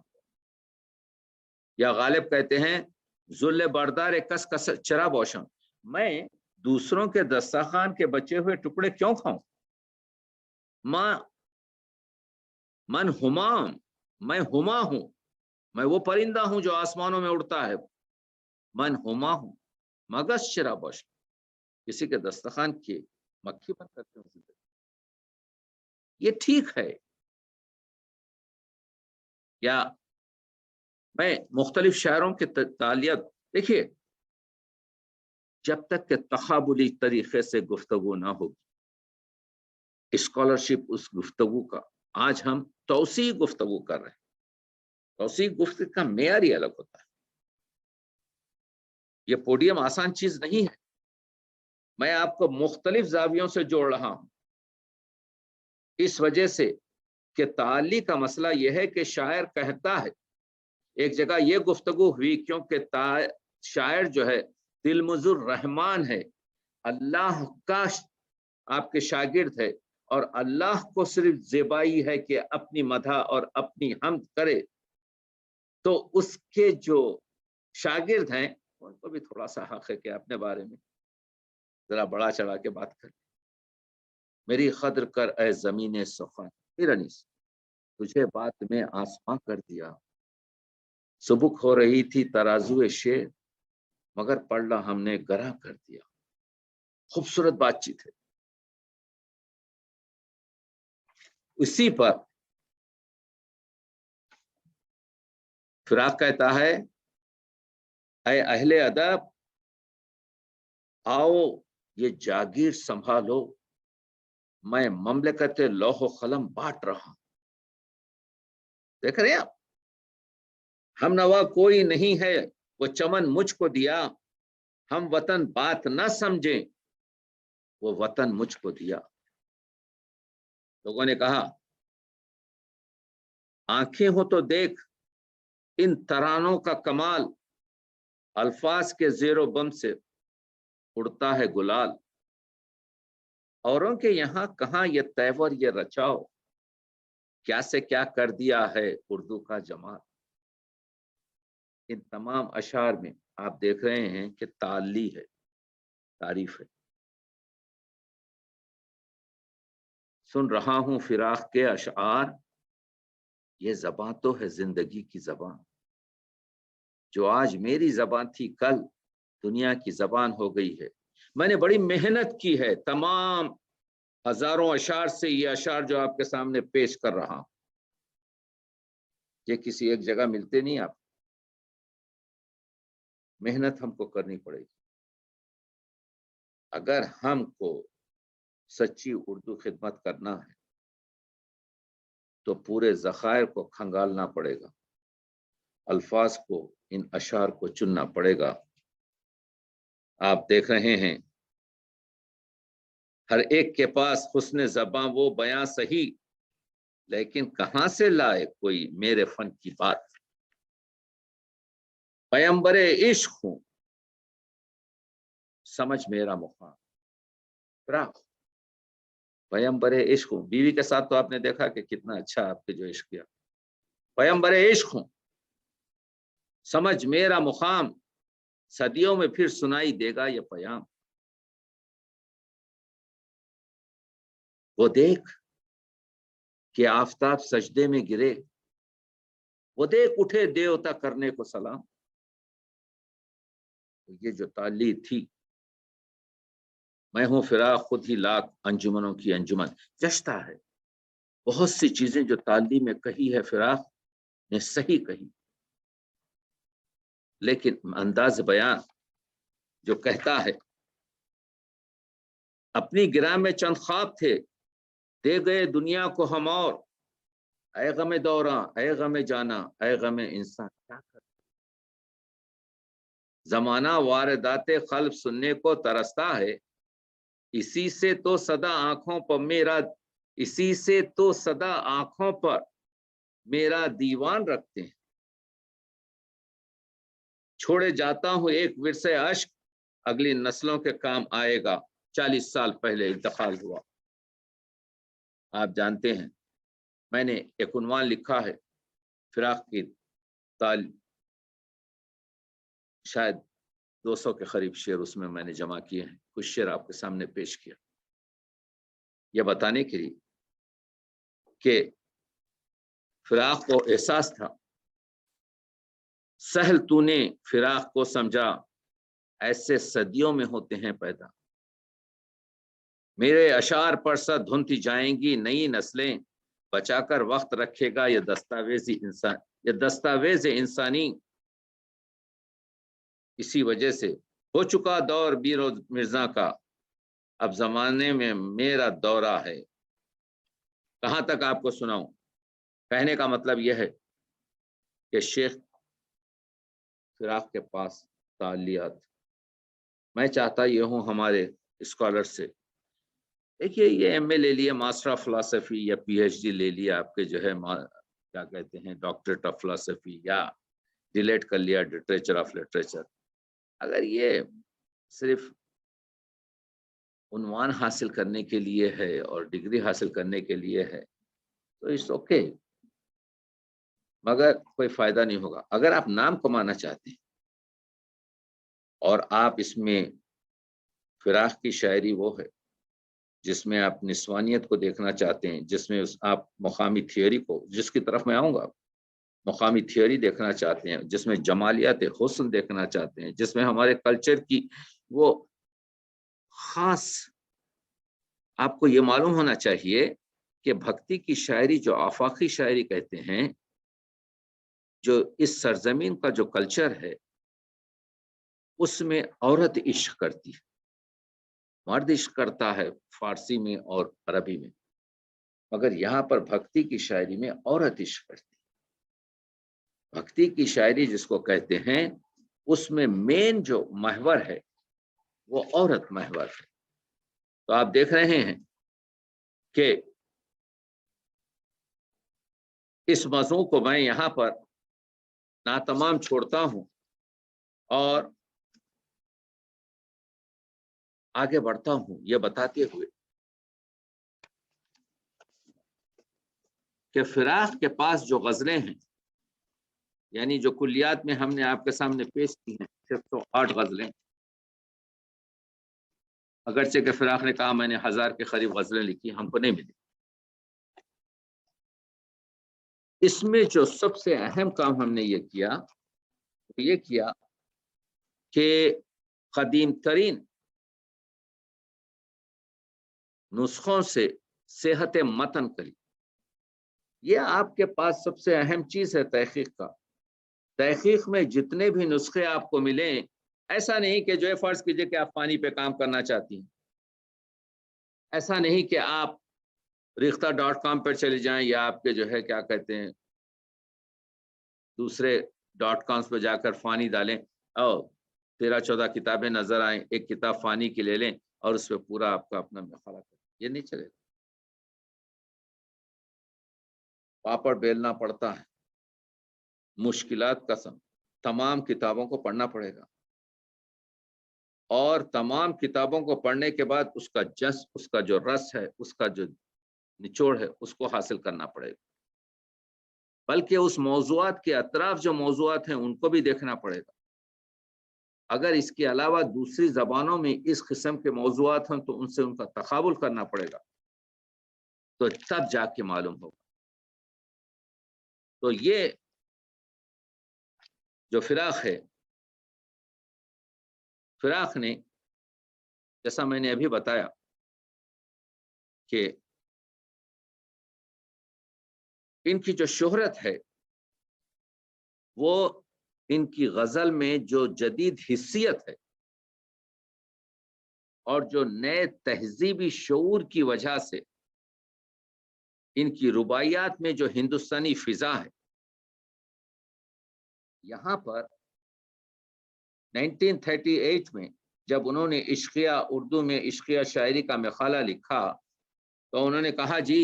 یا غالب کہتے ہیں ذل بردار کس کس چرا بوشم، میں دوسروں کے دسترخوان کے بچے ہوئے ٹکڑے کیوں کھاؤں؟ من ہمام، میں ہما ہوں، میں وہ پرندہ ہوں جو آسمانوں میں اڑتا ہے، من ہما ہوں مگس چرا بوشم، کسی کے دسترخوان کی مکھی بن کرتے ہوں زندگی۔ یہ ٹھیک ہے، یا میں مختلف شاعروں کے تعلیت دیکھیے، جب تک کہ تقابلی طریقے سے گفتگو نہ ہوگی، اسکالرشپ اس گفتگو کا، آج ہم توسیع گفتگو کر رہے ہیں، توسیع گفتگو کا معیار ہی الگ ہوتا ہے۔ یہ پوڈیم آسان چیز نہیں ہے، میں آپ کو مختلف زاویوں سے جوڑ رہا ہوں، اس وجہ سے کہ تعلی کا مسئلہ یہ ہے کہ شاعر کہتا ہے، ایک جگہ یہ گفتگو ہوئی کیونکہ شاعر جو ہے دلمز الرحمان ہے، اللہ کا آپ کے شاگرد ہے، اور اللہ کو صرف زیبائی ہے کہ اپنی مدح اور اپنی حمد کرے، تو اس کے جو شاگرد ہیں ان کو بھی تھوڑا سا حق ہے کہ اپنے بارے میں ذرا بڑا چڑھا کے بات کریں۔ میری قدر کر اے زمین سخن، میر انیس تجھے بات میں آسماں کر دیا، سبک ہو رہی تھی ترازو شعر، مگر پڑھنا ہم نے گراں کر دیا۔ خوبصورت بات چیت ہے۔ اسی پر فراق کہتا ہے اے اہل ادب آؤ یہ جاگیر سنبھالو، میں مملکت لوح و قلم بانٹ رہا ہوں۔ دیکھ رہے ہیں آپ، ہم نوا کوئی نہیں ہے وہ چمن مجھ کو دیا، ہم وطن بات نہ سمجھیں وہ وطن مجھ کو دیا۔ لوگوں نے کہا آنکھیں ہو تو دیکھ ان ترانوں کا کمال، الفاظ کے زیر و بم سے اڑتا ہے گلال، اوروں کے یہاں کہاں یہ تیور یہ رچاؤ، کیا سے کیا کر دیا ہے اردو کا جمال۔ ان تمام اشعار میں آپ دیکھ رہے ہیں کہ تعلی ہے، تعریف ہے۔ سن رہا ہوں فراق کے اشعار، یہ زبان تو ہے زندگی کی زبان، جو آج میری زبان تھی کل دنیا کی زبان ہو گئی ہے۔ میں نے بڑی محنت کی ہے، تمام ہزاروں اشعار سے یہ اشعار جو آپ کے سامنے پیش کر رہا ہوں، یہ کسی ایک جگہ ملتے نہیں، آپ محنت ہم کو کرنی پڑے گی اگر ہم کو سچی اردو خدمت کرنا ہے، تو پورے ذخائر کو کھنگالنا پڑے گا، الفاظ کو، ان اشعار کو چننا پڑے گا۔ آپ دیکھ رہے ہیں ہر ایک کے پاس حسن زباں وہ بیاں صحیح، لیکن کہاں سے لائے کوئی میرے فن کی بات۔ پیمبر عشق ہوں سمجھ میرا مقام، پیمبر عشق ہوں، بیوی کے ساتھ تو آپ نے دیکھا کہ کتنا اچھا آپ کے جو عشق کیا۔ پیمبر عشق ہوں سمجھ میرا مقام، صدیوں میں پھر سنائی دے گا یہ پیام۔ وہ دیکھ کہ آفتاب سجدے میں گرے، وہ دیکھ اٹھے دیوتا کرنے کو سلام۔ یہ جو تعلی تھی، میں ہوں فراق خود ہی لاکھ انجمنوں کی انجمن، جشتا ہے بہت سی چیزیں جو تعلی میں کہی ہے فراق نے صحیح کہی، لیکن انداز بیان جو کہتا ہے اپنی گراں میں چند خواب تھے، دے گئے دنیا کو ہم اور، اے غم دوراں اے غم جانا اے غم انسان، کیا کر زمانہ واردات قلب سننے کو ترستا ہے، اسی سے تو صدا آنکھوں پر میرا، اسی سے تو صدا آنکھوں پر میرا دیوان رکھتے ہیں، چھوڑے جاتا ہوں ایک ورثے اشک، اگلی نسلوں کے کام آئے گا، 40 سال پہلے انتقال ہوا۔ آپ جانتے ہیں میں نے ایک عنوان لکھا ہے فراق کی شاید 200 کے قریب شعر اس میں نے جمع کیے ہیں، کچھ شعر آپ کے سامنے پیش کیا، یہ بتانے کے لیے کہ فراق کو احساس تھا، سہل تو نے فراق کو سمجھا، ایسے صدیوں میں ہوتے ہیں پیدا، میرے اشعار پر سا دھنتی جائیں گی نئی نسلیں، بچا کر وقت رکھے گا یہ دستاویز انسانی، اسی وجہ سے ہو چکا دور بیروز مرزا کا، اب زمانے میں میرا دورہ ہے۔ کہاں تک آپ کو سناؤں؟ کہنے کا مطلب یہ ہے کہ شیخ فراق کے پاس تعلیات، میں چاہتا یہ ہوں ہمارے اسکالر سے، دیکھیے یہ ایم اے لے لیا، ماسٹر آف فلاسفی یا پی ایچ ڈی لے لیا، آپ کے جو ہے کیا کہتے ہیں ڈاکٹریٹ آف فلاسفی، یا ڈیلیٹ کر لیا لٹریچر آف لٹریچر، اگر یہ صرف عنوان حاصل کرنے کے لیے ہے اور ڈگری حاصل کرنے کے لیے ہے تو اٹس اوکے، مگر کوئی فائدہ نہیں ہوگا۔ اگر آپ نام کمانا چاہتے ہیں اور آپ اس میں فراق کی شاعری وہ ہے جس میں آپ نسوانیت کو دیکھنا چاہتے ہیں، جس میں آپ مقامی تھیوری کو، جس کی طرف میں آؤں گا، مقامی تھیوری دیکھنا چاہتے ہیں، جس میں جمالیات حسن دیکھنا چاہتے ہیں، جس میں ہمارے کلچر کی وہ خاص، آپ کو یہ معلوم ہونا چاہیے کہ بھکتی کی شاعری جو آفاقی شاعری کہتے ہیں، جو اس سرزمین کا جو کلچر ہے اس میں عورت عشق کرتی ہے، مرد عشق کرتا ہے فارسی میں اور عربی میں، مگر یہاں پر بھکتی کی شاعری میں عورت عشق کرتی ہے۔ بھکتی کی شاعری جس کو کہتے ہیں اس میں مین جو محور ہے وہ عورت محور ہے۔ تو آپ دیکھ رہے ہیں کہ اس موضوع کو میں یہاں پر ناتمام چھوڑتا ہوں اور آگے بڑھتا ہوں یہ بتاتے ہوئے کہ فراق کے پاس جو غزلیں ہیں، یعنی جو کلیات میں ہم نے آپ کے سامنے پیش کی ہیں، 608 غزلیں، اگرچہ کہ فراق نے کہا میں نے 1000 کے قریب غزلیں لکھی، ہم کو نہیں ملی، اس میں جو سب سے اہم کام ہم نے یہ کیا کہ قدیم ترین نسخوں سے صحت متن کری۔ یہ آپ کے پاس سب سے اہم چیز ہے تحقیق کا۔ تحقیق میں جتنے بھی نسخے آپ کو ملیں، ایسا نہیں کہ جو ہے فرض کیجئے کہ آپ پانی پہ کام کرنا چاہتی ہیں، ایسا نہیں کہ آپ ریختہ.com پر چلے جائیں یا آپ کے جو ہے کیا کہتے ہیں دوسرے .coms پہ جا کر فانی ڈالیں اور 13-14 کتابیں نظر آئیں، ایک کتاب فانی کی لے لیں اور اس پہ پورا آپ کا اپنا مقالہ کریں، یہ نہیں چلے گا۔ پاپڑ بیلنا پڑتا ہے، مشکلات کا سم، تمام کتابوں کو پڑھنا پڑے گا، اور تمام کتابوں کو پڑھنے کے بعد اس کا جس، اس کا جو رس ہے، اس کا جو نچوڑ ہے، اس کو حاصل کرنا پڑے گا، بلکہ اس موضوعات کے اطراف جو موضوعات ہیں ان کو بھی دیکھنا پڑے گا۔ اگر اس کے علاوہ دوسری زبانوں میں اس قسم کے موضوعات ہیں تو ان سے ان کا تقابل کرنا پڑے گا، تو تب جا کے معلوم ہوگا۔ تو یہ جو فراق ہے، فراق نے جیسا میں نے ابھی بتایا کہ ان کی جو شہرت ہے وہ ان کی غزل میں جو جدید حسیت ہے اور جو نئے تہذیبی شعور کی وجہ سے ان کی رباعیات میں جو ہندوستانی فضا ہے، یہاں پر 1938 میں جب انہوں نے عشقیہ اردو میں عشقیہ شاعری کا مقالہ لکھا تو انہوں نے کہا جی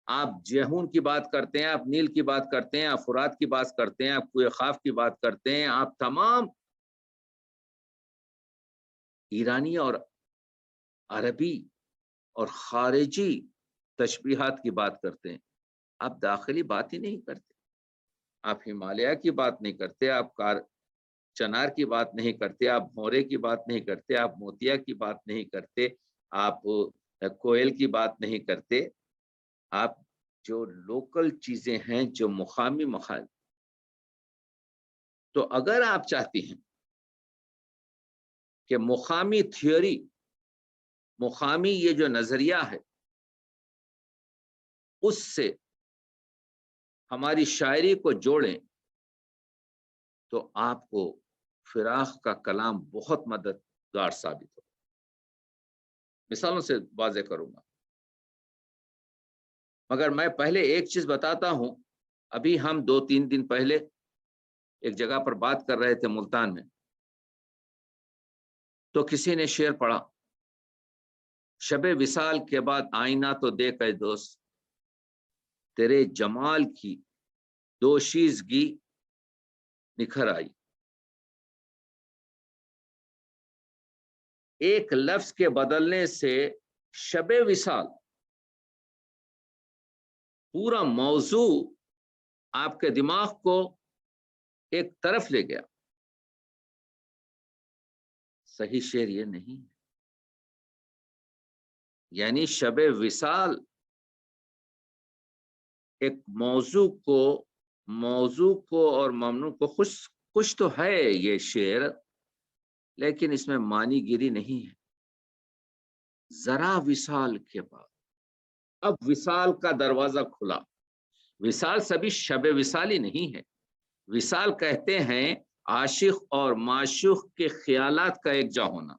آپ جیہون کی بات کرتے ہیں، آپ نیل کی بات کرتے ہیں، آپ فرات کی بات کرتے ہیں، آپ کوہ قاف کی بات کرتے ہیں، آپ تمام ایرانی اور عربی اور خارجی تشبیہات کی بات کرتے ہیں، آپ داخلی بات ہی نہیں کرتے، آپ ہمالیہ کی بات نہیں کرتے، آپ چنار کی بات نہیں کرتے، آپ بھورے کی بات نہیں کرتے، آپ موتیا کی بات نہیں کرتے، آپ کوئل کی بات نہیں کرتے، آپ جو لوکل چیزیں ہیں جو مقامی مخالف. تو اگر آپ چاہتی ہیں کہ مقامی تھیوری، مقامی یہ جو نظریہ ہے اس سے ہماری شاعری کو جوڑیں تو آپ کو فراق کا کلام بہت مددگار ثابت ہو. مثالوں سے واضح کروں گا، مگر میں پہلے ایک چیز بتاتا ہوں. ابھی ہم 2-3 دن پہلے ایک جگہ پر بات کر رہے تھے ملتان میں، تو کسی نے شعر پڑھا، شب وصال کے بعد آئینہ تو دیکھ اے دوست، تیرے جمال کی دوشیزگی نکھر آئی. ایک لفظ کے بدلنے سے شب وصال پورا موضوع آپ کے دماغ کو ایک طرف لے گیا. صحیح شعر یہ نہیں ہے. یعنی شب وصال ایک موضوع کو اور ممنوع کو خوش تو ہے یہ شعر، لیکن اس میں معنی گیری نہیں ہے. ذرا وصال کے بعد اب وصال کا دروازہ کھلا. وصال سبھی شب وصالی نہیں ہے. وصال کہتے ہیں عاشق اور معشوق کے خیالات کا ایک جا ہونا.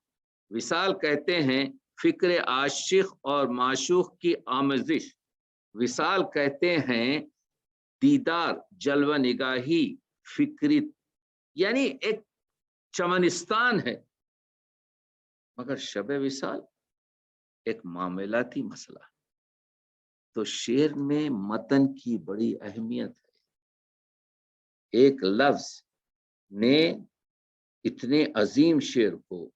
وصال کہتے ہیں فکر عاشق اور معشوق کی آمیزش. وصال کہتے ہیں دیدار، جلوہ نگاہی، فکری، یعنی ایک چمنستان ہے. مگر شب وصال ایک معاملاتی مسئلہ ہے. تو شعر میں متن کی بڑی اہمیت ہے. ایک لفظ نے اتنے عظیم شعر کو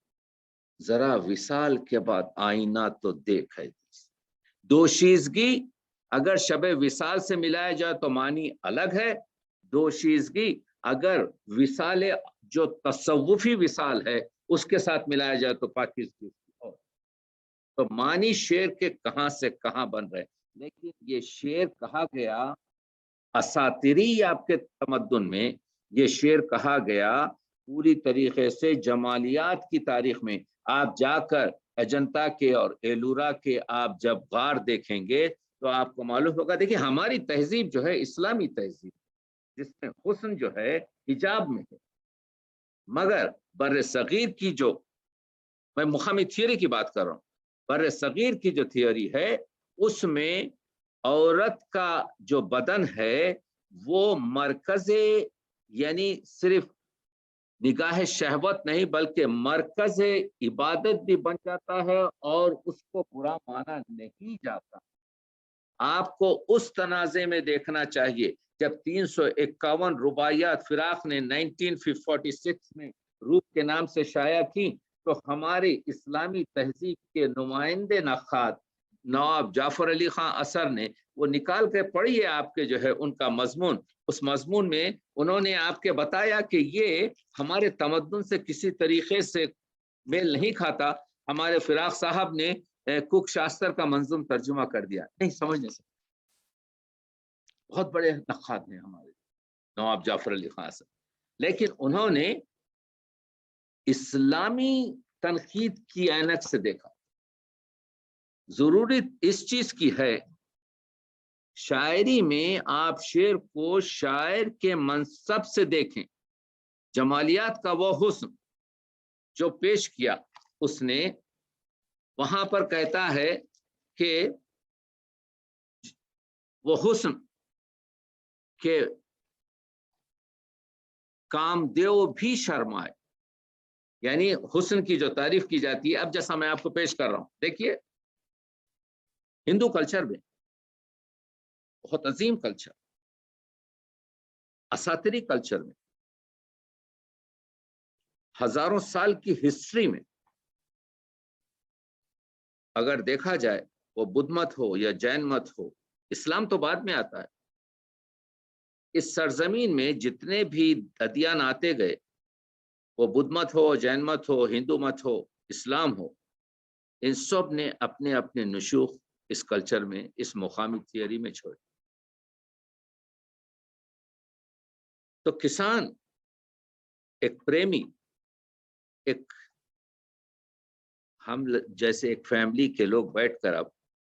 ذرا وصال کے بعد آئینہ تو دیکھ ہے دوشیزگی اگر شب وصال سے ملایا جائے تو معنی الگ ہے. دوشیزگی اگر وصال جو تصوفی وصال ہے اس کے ساتھ ملایا جائے تو پاکیزگی. تو معنی شعر کے کہاں سے کہاں بن رہے. لیکن یہ شعر کہا گیا اساطیری آپ کے تمدن میں، یہ شعر کہا گیا پوری طریقے سے جمالیات کی تاریخ میں. آپ جا کر اجنتا کے اور ایلورا کے آپ جب غار دیکھیں گے تو آپ کو معلوم ہوگا. دیکھیں ہماری تہذیب جو ہے اسلامی تہذیب جس میں حسن جو ہے حجاب میں ہے، مگر بر صغیر کی جو میں مقامی تھیوری کی بات کر رہا ہوں، بر صغیر کی جو تھیوری ہے اس میں عورت کا جو بدن ہے وہ مرکز، یعنی صرف نگاہ شہوت نہیں بلکہ مرکز عبادت بھی بن جاتا ہے اور اس کو برا مانا نہیں جاتا. آپ کو اس تنازع میں دیکھنا چاہیے جب 351 رباعیات فراق نے 1946 میں روح کے نام سے شائع کی تو ہماری اسلامی تہذیب کے نمائندے نقاد نواب جعفر علی خان اثر نے وہ نکال کے پڑھیے آپ کے جو ہے ان کا مضمون. اس مضمون میں انہوں نے آپ کے بتایا کہ یہ ہمارے تمدن سے کسی طریقے سے میل نہیں کھاتا. ہمارے فراق صاحب نے کوک شاستر کا منظوم ترجمہ کر دیا. نہیں سمجھنے سے بہت بڑے نقاد ہیں ہمارے نواب جعفر علی خان اثر، لیکن انہوں نے اسلامی تنقید کی عینک سے دیکھا. ضرورت اس چیز کی ہے شاعری میں آپ شعر کو شاعر کے منصب سے دیکھیں. جمالیات کا وہ حسن جو پیش کیا اس نے وہاں پر کہتا ہے کہ وہ حسن کہ کامدیو بھی شرمائے، یعنی حسن کی جو تعریف کی جاتی ہے، اب جیسا میں آپ کو پیش کر رہا ہوں، دیکھیے ہندو کلچر میں بہت عظیم کلچر، اساطری کلچر میں، ہزاروں سال کی ہسٹری میں اگر دیکھا جائے، وہ بدھ مت ہو یا جین مت ہو، اسلام تو بعد میں آتا ہے، اس سرزمین میں جتنے بھی ادیان آتے گئے، وہ بدھ مت ہو، جین مت ہو، ہندو مت ہو، اسلام ہو، ان سب نے اپنے اپنے نشوخ اس کلچر میں، اس مقامی تھیوری میں چھوڑے۔ تو کسان ایک پریمی، ایک ہم جیسے ایک فیملی کے لوگ بیٹھ کر اب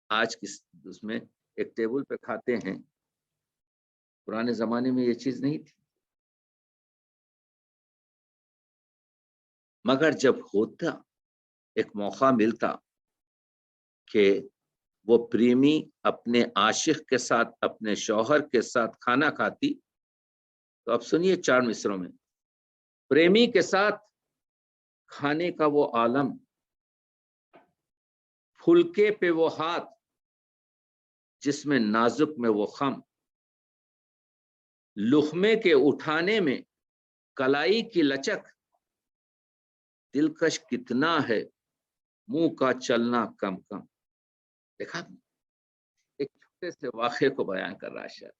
آج کس اس میں ایک ٹیبل پہ کھاتے ہیں، پرانے زمانے میں یہ چیز نہیں تھی، مگر جب ہوتا ایک موقع ملتا کہ وہ پریمی اپنے عاشق کے ساتھ، اپنے شوہر کے ساتھ کھانا کھاتی، تو اب سنیے 4 مصروں میں، پریمی کے ساتھ کھانے کا وہ عالم، پھلکے پہ وہ ہاتھ جس میں نازک میں وہ خم، لقمے کے اٹھانے میں کلائی کی لچک، دلکش کتنا ہے منہ کا چلنا کم کم۔ دیکھا، ایک چھوٹے سے واقعے کو بیان کر رہا ہے شاید،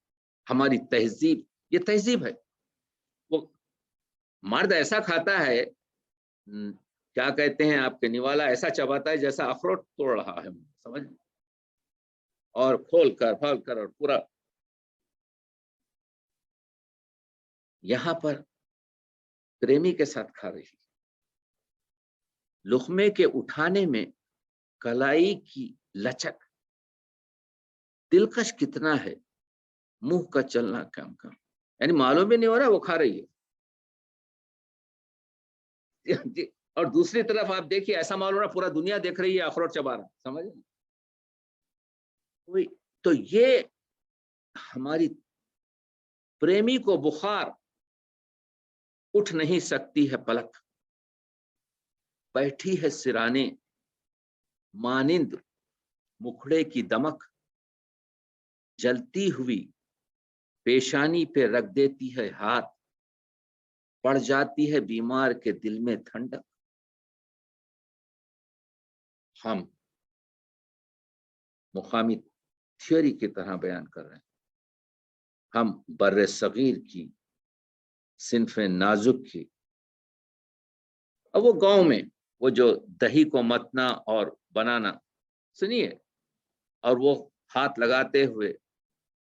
ہماری تہذیب، یہ تہذیب ہے، وہ مرد ایسا کھاتا ہے، کیا کہتے ہیں آپ کے نوالا ایسا چباتا ہے جیسا اخروٹ توڑ رہا ہے، سمجھ، اور کھول کر اور پورا۔ یہاں پر پریمی کے ساتھ کھا رہی، لقمے کے اٹھانے میں کلائی کی لچک، دلکش کتنا ہے منہ کا چلنا کم کم، یعنی معلوم بھی نہیں ہو رہا وہ کھا رہی ہے۔ اور دوسری طرف آپ دیکھیے، ایسا معلوم ہو رہا پورا دنیا دیکھ رہی ہے اخروٹ چبا رہا، سمجھ۔ تو یہ ہماری پریمی کو بخار اٹھ نہیں سکتی ہے پلک، بیٹھی ہے سرانے مانند مکھڑے کی دمک، جلتی ہوئی پیشانی پہ رکھ دیتی ہے ہاتھ، پڑ جاتی ہے بیمار کے دل میں ٹھنڈک۔ ہم مقامی تھیوری کی طرح بیان کر رہے ہیں، ہم بر صغیر کی صنف نازک کی، اب وہ گاؤں میں وہ جو دہی کو متنا اور بنانا، سنیے، اور وہ ہاتھ لگاتے ہوئے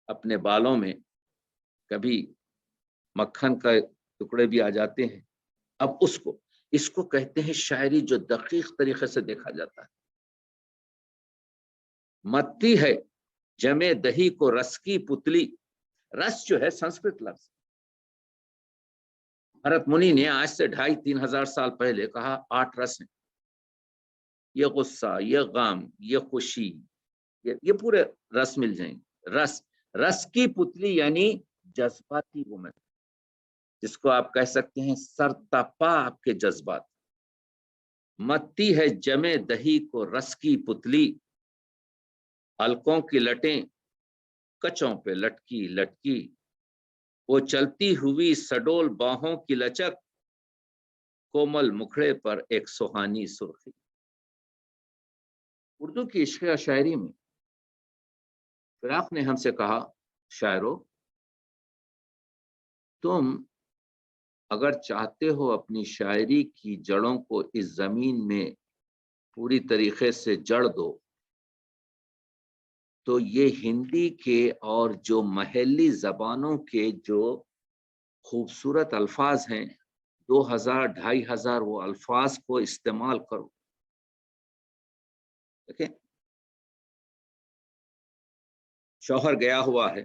اپنے بالوں میں کبھی مکھن کا ٹکڑے بھی آ جاتے ہیں، اب اس کو کہتے ہیں شاعری جو دقیق طریقے سے دیکھا جاتا ہے۔ متی ہے جمے دہی کو رس کی پتلی، رس جو ہے سنسکرت لفظ، بھرت منی نے آج سے 2500-3000 ہزار سال پہلے کہا 8 رس ہیں، یہ غصہ، یہ غم، یہ خوشی، یہ پورے رس مل جائیں گے۔ رس کی پتلی یعنی جذباتی وومن، جس کو آپ کہہ سکتے ہیں سرتپا آپ کے جذبات۔ متی ہے جمے دہی کو رس کی پتلی، الکوں کی لٹیں کچوں پہ لٹکی لٹکی، وہ چلتی ہوئی سڈول باہوں کی لچک، کومل مکھڑے پر ایک سہانی سرخی۔ اردو کی عشق و شاعری میں فراق نے ہم سے کہا، شاعرو تم اگر چاہتے ہو اپنی شاعری کی جڑوں کو اس زمین میں پوری طریقے سے جڑ دو، تو یہ ہندی کے اور جو محلی زبانوں کے جو خوبصورت الفاظ ہیں، 2000-2500 وہ الفاظ کو استعمال کرو۔ دیکھیں، شوہر گیا ہوا ہے،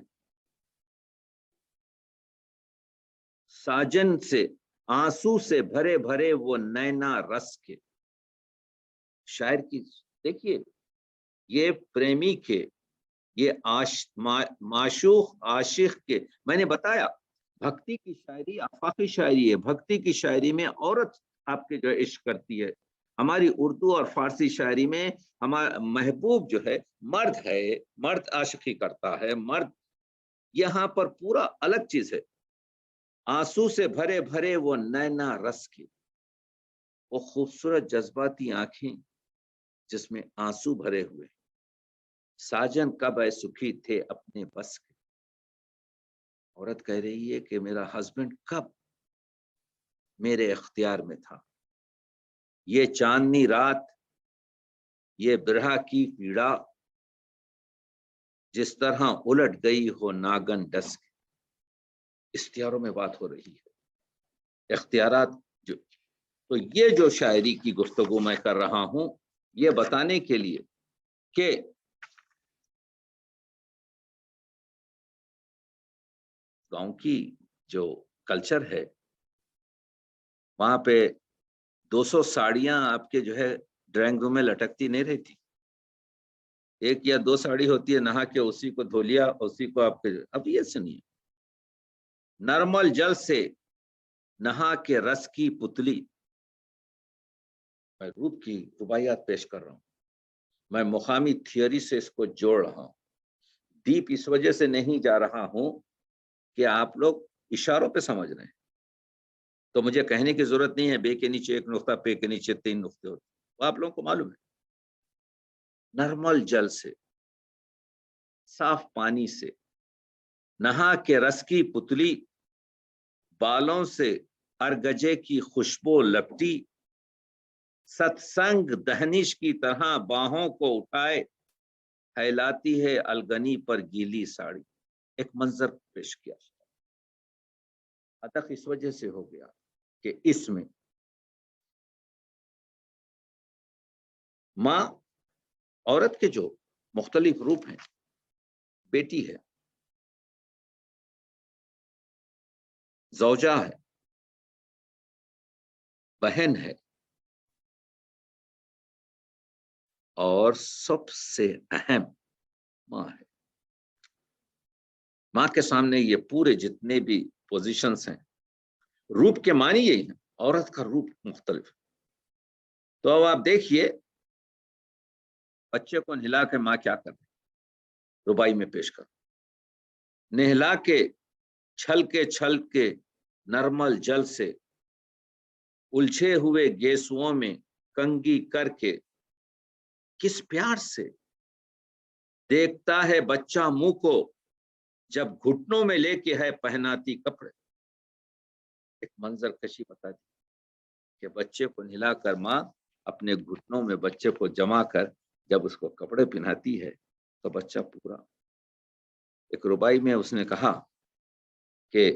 ساجن سے آنسو سے بھرے بھرے وہ نینا رس کے، شاعر کی دیکھیے، یہ پریمی کے یہ معشوق عاشق کے، میں نے بتایا بھکتی کی شاعری آفاقی شاعری ہے، بھکتی کی شاعری میں عورت آپ کے جو عشق کرتی ہے، ہماری اردو اور فارسی شاعری میں ہمارا محبوب جو ہے مرد ہے، مرد عاشقی کرتا ہے، مرد یہاں پر پورا الگ چیز ہے۔ آنسو سے بھرے بھرے وہ نینا رس کے، وہ خوبصورت جذباتی آنکھیں جس میں آنسو بھرے ہوئے، ساجن کب اے سکھی تھے اپنے بس کے۔ عورت کہہ رہی ہے کہ میرا ہسبینڈ کب میرے اختیار میں تھا، یہ چاندنی رات، یہ برہا کی پیڑا، جس طرح الٹ گئی ہو ناگن ڈس کے۔ اختیاروں میں بات ہو رہی ہے، اختیارات جو، تو یہ جو شاعری کی گفتگو میں کر رہا ہوں یہ بتانے کے لیے کہ گاؤں کی جو کلچر ہے وہاں پہ 200 ساڑیاں آپ کے جو ہے ڈرائنگ روم میں لٹکتی نہیں رہتی، 1 یا 2 ساڑی ہوتی ہے، نہا کے اسی کو دھو لیا، اسی کو آپ کے، اب یہ سنیے، نرمل جل سے نہا کے رس کی پتلی، میں روپ کی رباعیات پیش کر رہا ہوں، میں مقامی تھیوری سے اس کو جوڑ رہا ہوں، ڈیپ اس وجہ سے نہیں جا رہا ہوں کہ آپ لوگ اشاروں پہ سمجھ رہے ہیں، تو مجھے کہنے کی ضرورت نہیں ہے بے کے نیچے 1 نقطہ، پے کے نیچے 3 نقطے ہوتے، وہ آپ لوگوں کو معلوم ہے۔ نرمل جل سے، صاف پانی سے، نہا کے رس کی پتلی، بالوں سے ارگجے کی خوشبو لپٹی، ستسنگ دہنش کی طرح باہوں کو اٹھائے، پھیلاتی ہے الگنی پر گیلی ساڑی۔ ایک منظر پیش کیا، اتک اس وجہ سے ہو گیا کہ اس میں ماں، عورت کے جو مختلف روپ ہیں، بیٹی ہے، زوجہ ہے، بہن ہے، اور سب سے اہم ماں ہے۔ ماں کے سامنے یہ پورے جتنے بھی پوزیشنز ہیں، روپ کے معنی یہی ہیں، عورت کا روپ مختلف ہے۔ تو اب آپ دیکھیے بچے کو نہلا کے ماں کیا کر رہی، ربائی میں پیش کر، نہلا کے چھل کے نرمل جل سے، الجھے ہوئے گیسوؤں میں کنگھی کر کے، کس پیار سے دیکھتا ہے بچہ منہ کو، جب گھٹنوں میں لے کے ہے پہناتی کپڑے۔ ایک منظر کشی بتا دی کہ بچے کو نہلا کر ماں اپنے گھٹنوں میں بچے کو جما کر جب اس کو کپڑے پہناتی ہے تو بچہ پورا، ایک ربائی میں اس نے کہا کہ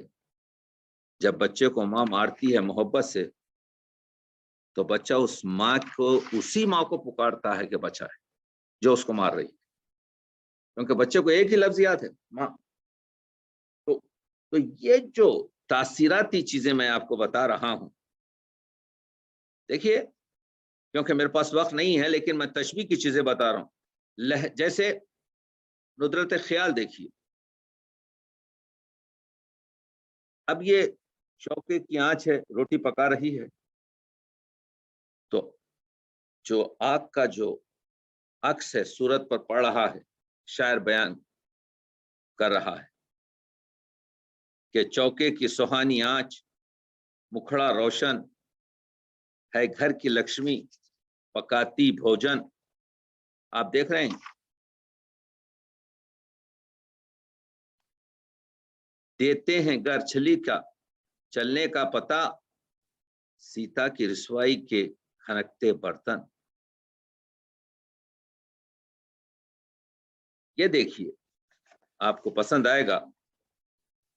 جب بچے کو ماں مارتی ہے محبت سے تو بچہ اس ماں کو، اسی ماں کو پکارتا ہے کہ بچہ ہے جو اس کو مار رہی ہے، کیونکہ بچے کو ایک ہی لفظ یاد ہے، ماں۔ تو یہ جو تاثیراتی چیزیں میں آپ کو بتا رہا ہوں، دیکھیے کیونکہ میرے پاس وقت نہیں ہے لیکن میں تشبیہ کی چیزیں بتا رہا ہوں، جیسے ندرت خیال دیکھیے، اب یہ شوکے کی آنچ ہے، روٹی پکا رہی ہے، تو جو آگ کا جو عکس ہے صورت پر پڑ رہا ہے، شاعر بیان کر رہا ہے کہ چوکے کی سہانی آنچ، مکھڑا روشن ہے، گھر کی لکشمی پکاتی بھوجن۔ آپ دیکھ رہے ہیں، دیتے ہیں گھر چھلی کا چلنے کا پتہ، سیتا کی رسوائی کے کھنکتے برتن۔ یہ دیکھیے آپ کو پسند آئے گا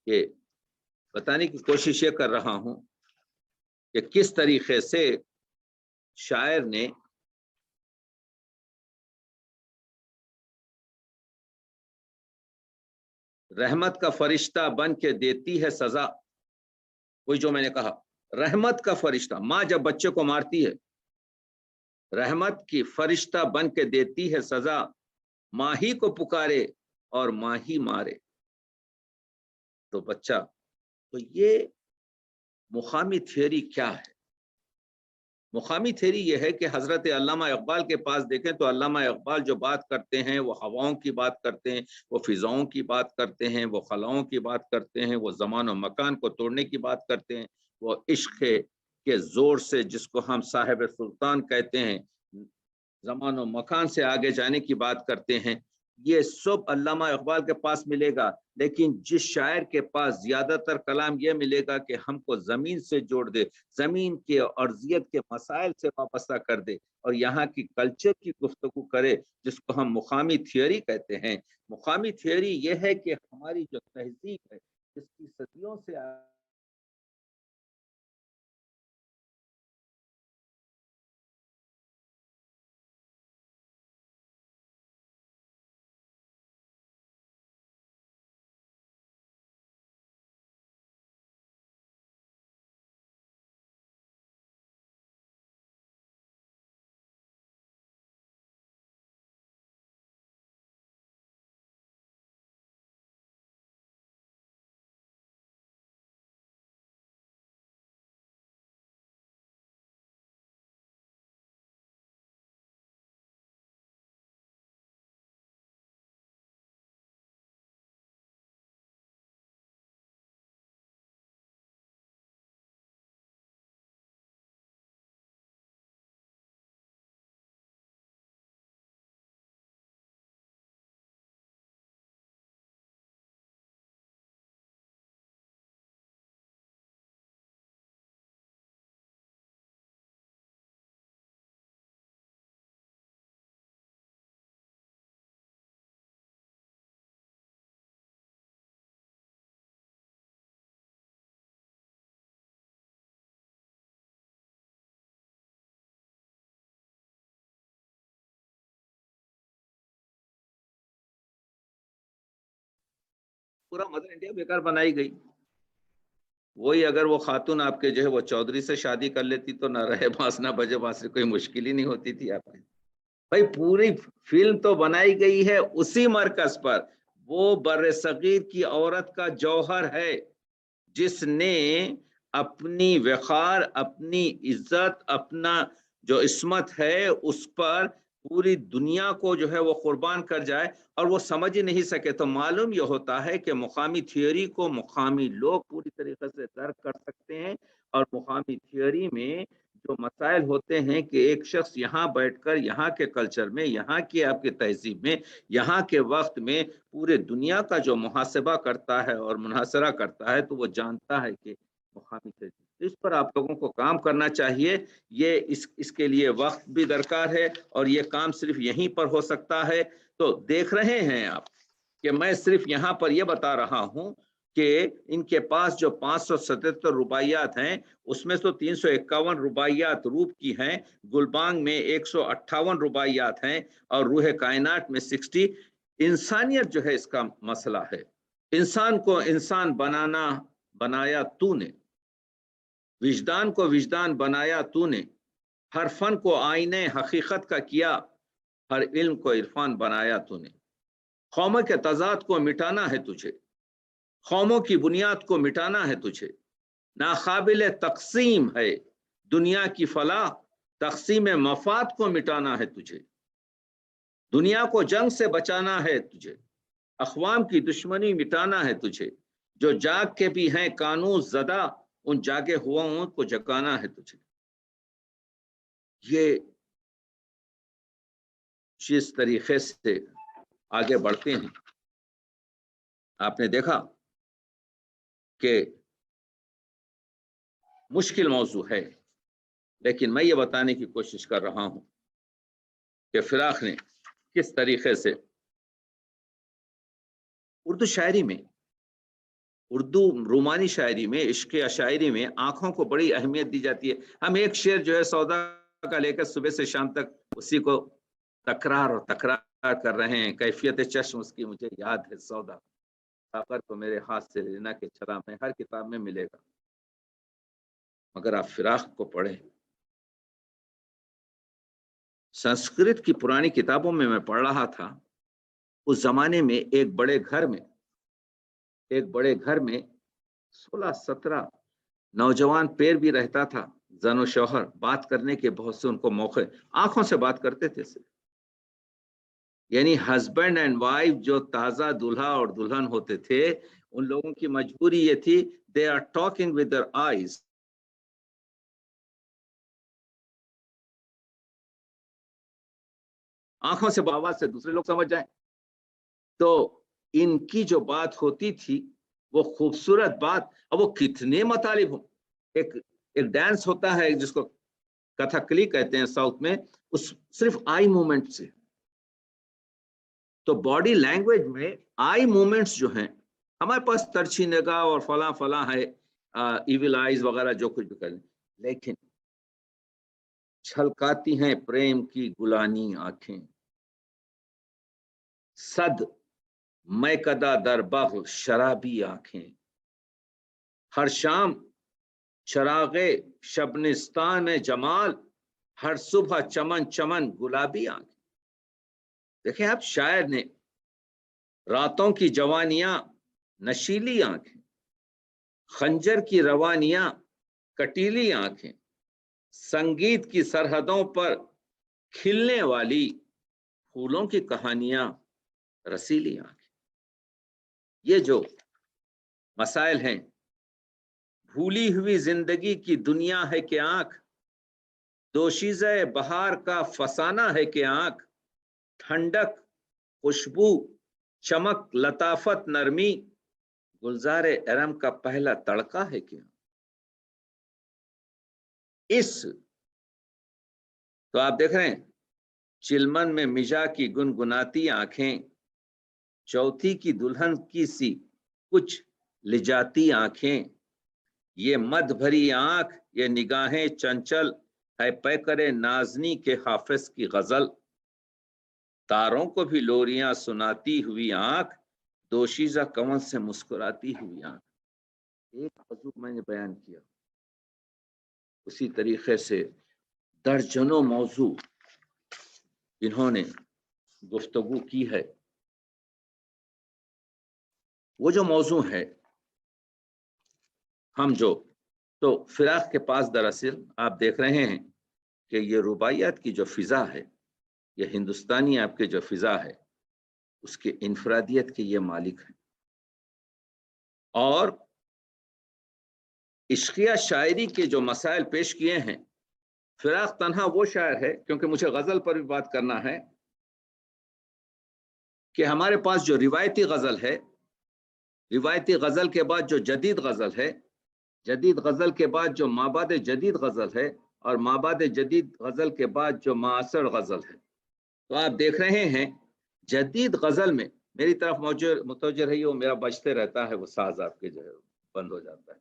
کہ بتانے کی کوشش یہ کر رہا ہوں کہ کس طریقے سے شاعر نے رحمت کا فرشتہ بن کے دیتی ہے سزا، وہی جو میں نے کہا، رحمت کا فرشتہ، ماں جب بچے کو مارتی ہے رحمت کی فرشتہ بن کے دیتی ہے سزا، ماں ہی کو پکارے اور ماہی مارے تو بچہ. تو یہ مقامی تھیوری کیا ہے؟ مقامی تھیوری یہ ہے کہ حضرت علامہ اقبال کے پاس دیکھیں تو علامہ اقبال جو بات کرتے ہیں وہ ہواؤں کی بات کرتے ہیں، وہ فضاؤں کی بات کرتے ہیں، وہ خلاؤں کی بات کرتے ہیں، وہ زمان و مکان کو توڑنے کی بات کرتے ہیں، وہ عشق کے زور سے جس کو ہم صاحب سلطان کہتے ہیں زمان و مکان سے آگے جانے کی بات کرتے ہیں. یہ سب علامہ اقبال کے پاس ملے گا. لیکن جس شاعر کے پاس زیادہ تر کلام یہ ملے گا کہ ہم کو زمین سے جوڑ دے، زمین کے ارضیت کے مسائل سے وابستہ کر دے اور یہاں کی کلچر کی گفتگو کرے، جس کو ہم مقامی تھیوری کہتے ہیں. مقامی تھیوری یہ ہے کہ ہماری جو تہذیب ہے جس کی صدیوں سے پورا مدر انڈیا بیکار بنائی گئی. وہی اگر وہ خاتون آپ کے جو ہے وہ چودھری سے شادی کر لیتی تو نہ رہے بانس نہ بجے بانس، کوئی مشکل ہی نہیں ہوتی تھی. آپ نے بھائی پوری فلم تو بنائی گئی ہے اسی مرکز پر. وہ بر صغیر کی عورت کا جوہر ہے جس نے اپنی وقار، اپنی عزت، اپنا جو عصمت ہے اس پر پوری دنیا کو جو ہے وہ قربان کر جائے اور وہ سمجھ ہی نہیں سکے. تو معلوم یہ ہوتا ہے کہ مقامی تھیوری کو مقامی لوگ پوری طریقے سے درک کر سکتے ہیں. اور مقامی تھیوری میں جو مسائل ہوتے ہیں کہ ایک شخص یہاں بیٹھ کر یہاں کے کلچر میں، یہاں کی آپ کی تہذیب میں، یہاں کے وقت میں پورے دنیا کا جو محاسبہ کرتا ہے اور منحصرہ کرتا ہے تو وہ جانتا ہے کہ مقامی تہذیب. اس پر آپ لوگوں کو کام کرنا چاہیے. یہ اس کے لیے وقت بھی درکار ہے اور یہ کام صرف یہیں پر ہو سکتا ہے. تو دیکھ رہے ہیں آپ کہ میں صرف یہاں پر یہ بتا رہا ہوں کہ ان کے پاس جو 577 رباعیات ہیں اس میں تو 351 رباعیات روپ کی ہیں، گلبانگ میں 158 رباعیات ہیں اور روح کائنات میں 60. انسانیت جو ہے اس کا مسئلہ ہے. انسان کو انسان بنایا تو نے، وجدان کو وجدان بنایا تو نے، ہر فن کو آئینے حقیقت کا کیا، ہر علم کو عرفان بنایا تو نے. قوموں کے تضاد کو مٹانا ہے تجھے، قوموں کی بنیاد کو مٹانا ہے تجھے. ناقابل تقسیم ہے دنیا کی فلاح، تقسیم مفاد کو مٹانا ہے تجھے. دنیا کو جنگ سے بچانا ہے تجھے، اقوام کی دشمنی مٹانا ہے تجھے. جو جاگ کے بھی ہیں قانون زدہ، ان جاگے ہوا کو جگانا ہے تجھے. یہ جس طریقے سے آگے بڑھتے ہیں آپ نے دیکھا کہ مشکل موضوع ہے، لیکن میں یہ بتانے کی کوشش کر رہا ہوں کہ فراق نے کس طریقے سے اردو شاعری میں، اردو رومانی شاعری میں، عشق شاعری میں آنکھوں کو بڑی اہمیت دی جاتی ہے. ہم ایک شعر جو ہے سودا کا لے کر صبح سے شام تک اسی کو تکرار اور تکرار کر رہے ہیں. کیفیت چشم اس کی مجھے یاد ہے سودا، سفر کو میرے ہاتھ سے لینا کے چلا، میں ہر کتاب میں ملے گا. مگر آپ فراق کو پڑھیں. سنسکرت کی پرانی کتابوں میں پڑھ رہا تھا اس زمانے میں ایک بڑے گھر میں 16-17 نوجوان پیر بھی رہتا تھا. زن و شوہر بات کرنے کے بہت سے ان کو موقع, آنکھوں سے بات کرتے تھے صرف. یعنی ہسبینڈ اینڈ وائف جو تازہ دلہا اور دلہن ہوتے تھے, ان لوگوں کی مجبوری یہ تھی, they are talking with their eyes. آنکھوں سے آواز سے دوسرے لوگ سمجھ جائیں. تو ان کی جو بات ہوتی تھی وہ خوبصورت بات, اب وہ کتنے مطالب ہوں. ایک ڈانس ہوتا ہے جس کو کتھکلی کہتے ہیں ساؤتھ میں, اس صرف آئی موومنٹ سے. تو باڈی لینگویج میں آئی موومنٹس جو ہیں, ہمارے پاس ترچھی نگاہ اور فلاں فلاں ہے, ایول آئیز وغیرہ جو کچھ بھی کریں, لیکن چھلکاتی ہیں پریم کی گلانی آنکھیں, صد میکدہ در بغل شرابی آنکھیں, ہر شام چراغ شبنستان جمال, ہر صبح چمن چمن گلابی آنکھیں. دیکھیں آپ, شاعر نے راتوں کی جوانیاں نشیلی آنکھیں, خنجر کی روانیاں کٹیلی آنکھیں, سنگیت کی سرحدوں پر کھلنے والی پھولوں کی کہانیاں رسیلی آنکھیں. یہ جو مسائل ہیں, بھولی ہوئی زندگی کی دنیا ہے کہ آنکھ, دوشیزہ بہار کا فسانہ ہے کہ آنکھ, ٹھنڈک خوشبو چمک لطافت نرمی, گلزار ارم کا پہلا تڑکا ہے کیا. اس تو آپ دیکھ رہے ہیں, چلمن میں مجا کی گنگناتی آنکھیں, چوتھی کی دلہن کی سی کچھ لجاتی آنکھیں, یہ مد بھری آنکھ یہ نگاہیں چنچل ہے پیکرے نازنی کے حافظ کی غزل, تاروں کو بھی لوریاں سناتی ہوئی آنکھ, دوشیزہ کنول سے مسکراتی ہوئی آنکھ. ایک موضوع میں نے بیان کیا, اسی طریقے سے درجنوں موضوع انہوں نے گفتگو کی ہے. وہ جو موضوع ہے ہم جو تو فراق کے پاس دراصل آپ دیکھ رہے ہیں کہ یہ رباعیات کی جو فضا ہے, یہ ہندوستانی آپ کے جو فضا ہے, اس کے انفرادیت کے یہ مالک ہیں. اور عشقیہ شاعری کے جو مسائل پیش کیے ہیں, فراق تنہا وہ شاعر ہے, کیونکہ مجھے غزل پر بھی بات کرنا ہے, کہ ہمارے پاس جو روایتی غزل ہے, روایتی غزل کے بعد جو جدید غزل ہے, جدید غزل کے بعد جو مابعد جدید غزل ہے, اور مابعد جدید غزل کے بعد جو معاصر غزل ہے. تو آپ دیکھ رہے ہیں جدید غزل میں, میری طرف متوجہ رہی, وہ میرا بجتے رہتا ہے, وہ ساز آپ کے جو ہے بند ہو جاتا ہے.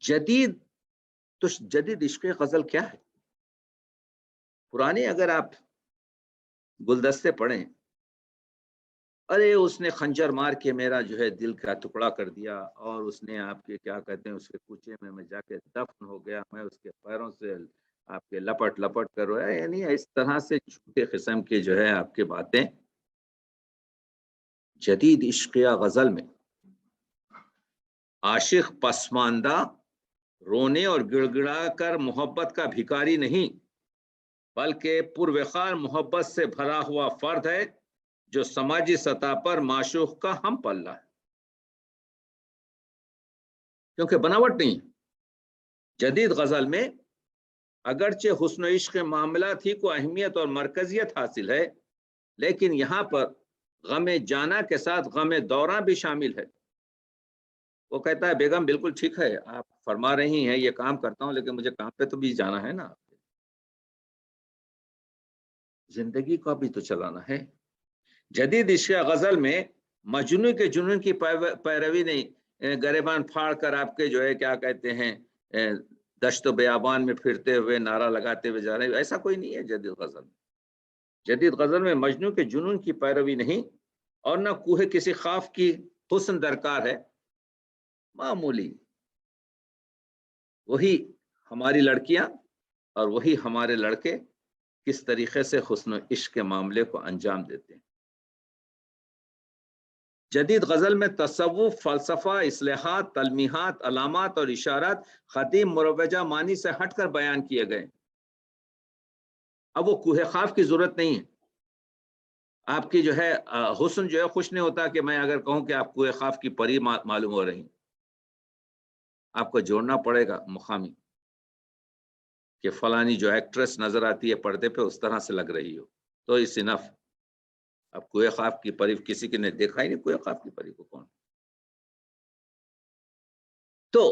جدید تو جدید عشق غزل کیا ہے؟ پرانے اگر آپ گلدستے پڑھیں, ارے اس نے خنجر مار کے میرا جو ہے دل کا ٹکڑا کر دیا, اور اس نے آپ کے کیا کہتے ہیں اس کے کوچے میں جا کے دفن ہو گیا, میں اس کے پیروں سے آپ کے لپٹ لپٹ کر رویا, یعنی اس طرح سے چھوٹے قسم کے جو ہے آپ کے باتیں. جدید عشقیہ غزل میں عاشق پسماندہ رونے اور گڑ گڑا کر محبت کا بھکاری نہیں, بلکہ پروقار محبت سے بھرا ہوا فرد ہے, جو سماجی سطح پر معشوق کا ہم پلہ ہے. کیونکہ بناوٹ نہیں. جدید غزل میں اگرچہ حسن و عشق معاملات ہی کو اہمیت اور مرکزیت حاصل ہے, لیکن یہاں پر غم جانا کے ساتھ غم دوراں بھی شامل ہے. وہ کہتا ہے بیگم بالکل ٹھیک ہے, آپ فرما رہی ہیں یہ کام کرتا ہوں, لیکن مجھے کام پہ تو بھی جانا ہے نا, زندگی کو بھی تو چلانا ہے. جدید عشق غزل میں مجنون کے جنون کی پیروی نہیں, گریبان پھاڑ کر آپ کے جو ہے کیا کہتے ہیں دشت و بیابان میں پھرتے ہوئے نعرہ لگاتے ہوئے جا رہے ہیں, ایسا کوئی نہیں ہے جدید غزل میں. جدید غزل میں مجنون کے جنون کی پیروی نہیں, اور نہ کوہ کسی خواب کی حسن درکار ہے. معمولی وہی ہماری لڑکیاں اور وہی ہمارے لڑکے کس طریقے سے حسن و عشق کے معاملے کو انجام دیتے ہیں۔ جدید غزل میں تصوف، فلسفہ، اصلاحات، تلمیحات، علامات اور اشارات قدیم مروجہ معنی سے ہٹ کر بیان کیے گئے۔ اب وہ کوہ خاف کی ضرورت نہیں ہے۔ آپ کی جو ہے حسن جو ہے خوش نہیں ہوتا کہ میں اگر کہوں کہ آپ کوہ خاف کی پری معلوم ہو رہی، آپ کو جوڑنا پڑے گا مقامی کہ فلانی جو ایکٹریس نظر آتی ہے پردے پہ اس طرح سے لگ رہی ہو، تو اس انف۔ اب کوہ خاف کی پری کسی کی نے دیکھا ہی نہیں، کوہ خاف کی پری کو کون؟ تو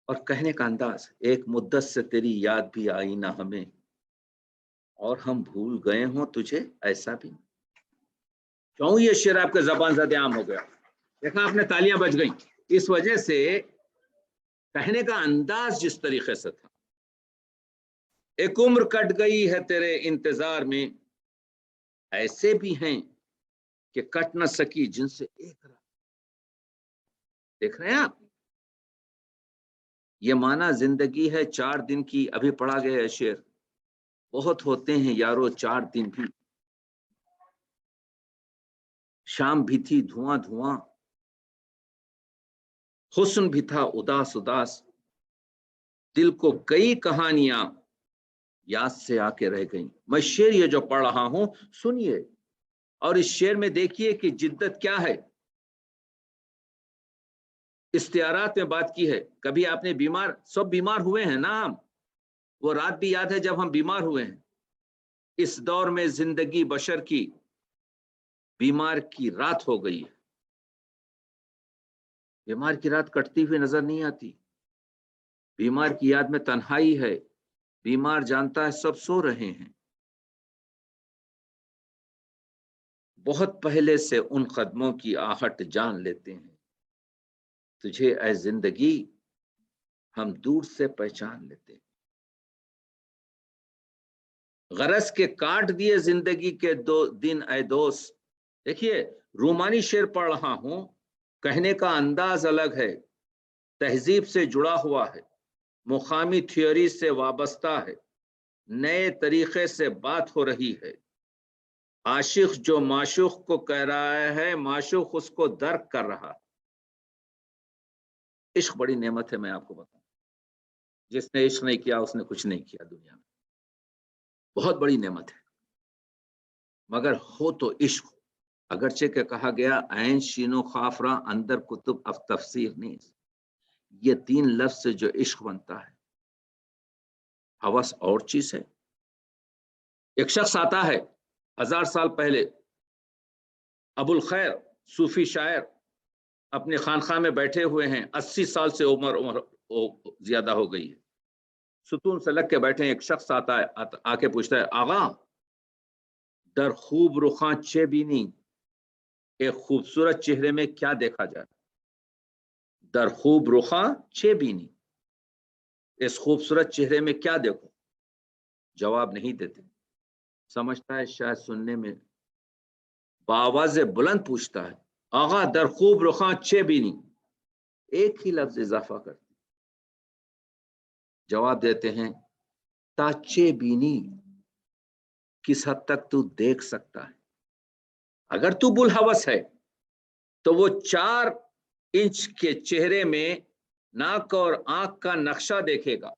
اور کہنے کا انداز، ایک مدت سے تیری یاد بھی آئی نہ ہمیں، اور ہم بھول گئے ہوں تجھے ایسا بھی۔ کیوں یہ شعر آپ کے زبان زد عام ہو گیا؟ دیکھا آپ نے تالیاں بج گئیں، اس وجہ سے کہنے کا انداز جس طریقے سے تھا۔ ایک عمر کٹ گئی ہے تیرے انتظار میں، ایسے بھی ہیں کہ کٹ نہ سکی جن سے ایک رات۔ دیکھ رہے ہیں آپ، یہ معنی زندگی ہے 4 دن کی، ابھی پڑھا گیا ہے شعر، بہت ہوتے ہیں یارو 4 دن بھی، شام بھی تھی دھواں دھواں، حسن بھی تھا اداس اداس، دل کو کئی کہانیاں یاد سے آ کے رہ گئیں۔ میں شعر یہ جو پڑھ رہا ہوں سنیے، اور اس شعر میں دیکھیے کہ جدت کیا ہے۔ استعارات میں بات کی ہے، کبھی آپ نے بیمار، سب بیمار ہوئے ہیں نا ہم، وہ رات بھی یاد ہے جب ہم بیمار ہوئے ہیں۔ اس دور میں زندگی بشر کی بیمار کی رات ہو گئی ہے۔ بیمار کی رات کٹتی ہوئی نظر نہیں آتی، بیمار کی یاد میں تنہائی ہے، بیمار جانتا ہے سب سو رہے ہیں۔ بہت پہلے سے ان قدموں کی آہٹ جان لیتے ہیں، تجھے اے زندگی ہم دور سے پہچان لیتے ہیں۔ غرض کے کاٹ دیے زندگی کے 2 دن اے دوست۔ دیکھیے رومانی شعر پڑھ رہا ہوں، کہنے کا انداز الگ ہے، تہذیب سے جڑا ہوا ہے، مقامی تھیوری سے وابستہ ہے، نئے طریقے سے بات ہو رہی ہے۔ عاشق جو معشوق کو کہہ رہا ہے، معشوق اس کو درک کر رہا ہے۔ عشق بڑی نعمت ہے، میں آپ کو بتاؤں، جس نے عشق نہیں کیا اس نے کچھ نہیں کیا دنیا میں، بہت بڑی نعمت ہے، مگر ہو تو عشق۔ اگرچہ کہ کہا گیا عین شین و خاف راں اندر کتب اف تفسیر نہیں، یہ 3 لفظ سے جو عشق بنتا ہے، ہوس اور چیز ہے۔ ایک شخص آتا ہے 1000 سال پہلے، ابو الخیر صوفی شاعر اپنے خانقاہ میں بیٹھے ہوئے ہیں، 80 سال سے عمر زیادہ ہو گئی ہے، ستون سے لگ کے بیٹھے ہیں۔ ایک شخص آتا ہے، آ کے پوچھتا ہے، آغا در خوب رخاں چے بینی، ایک خوبصورت چہرے میں کیا دیکھا جائے؟ در خوب رخاں چے بینی، اس خوبصورت چہرے میں کیا دیکھو؟ جواب نہیں دیتے، سمجھتا ہے شاید سننے میں، بآواز بلند پوچھتا ہے، آغا در خوب رخاں چے بینی، ایک ہی لفظ اضافہ کرتے، جواب دیتے ہیں، تا چے بینی، کس حد تک تو دیکھ سکتا ہے؟ اگر تو بلحوث ہے تو وہ 4 انچ کے چہرے میں ناک اور آنکھ کا نقشہ دیکھے گا،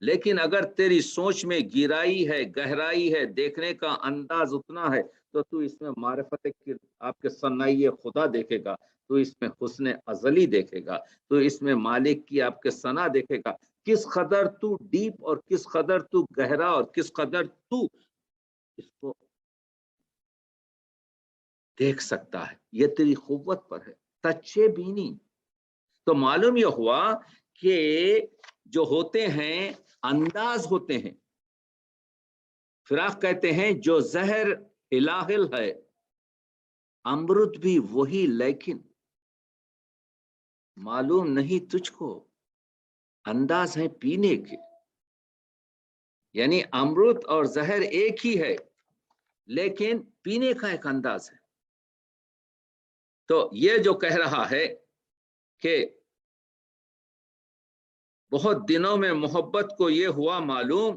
لیکن اگر تیری سوچ میں گہرائی ہے، گہرائی ہے، دیکھنے کا انداز اتنا ہے، تو اس میں معرفت کی آپ کے صنائی خدا دیکھے گا، تو اس میں حسن ازلی دیکھے گا، تو اس میں مالک کی آپ کے ثنا دیکھے گا، کس قدر تو ڈیپ اور کس قدر تو گہرا اور کس قدر تو اس کو دیکھ سکتا ہے، یہ تیری قوت پر ہے، تچے بینی۔ تو معلوم یہ ہوا کہ جو ہوتے ہیں انداز ہوتے ہیں، فراق کہتے ہیں جو زہر الہل ہے، امرت بھی وہی، لیکن معلوم نہیں تجھ کو، انداز ہے پینے کے، یعنی امرت اور زہر ایک ہی ہے، لیکن پینے کا ایک انداز ہے۔ تو یہ جو کہہ رہا ہے کہ بہت دنوں میں محبت کو یہ ہوا معلوم،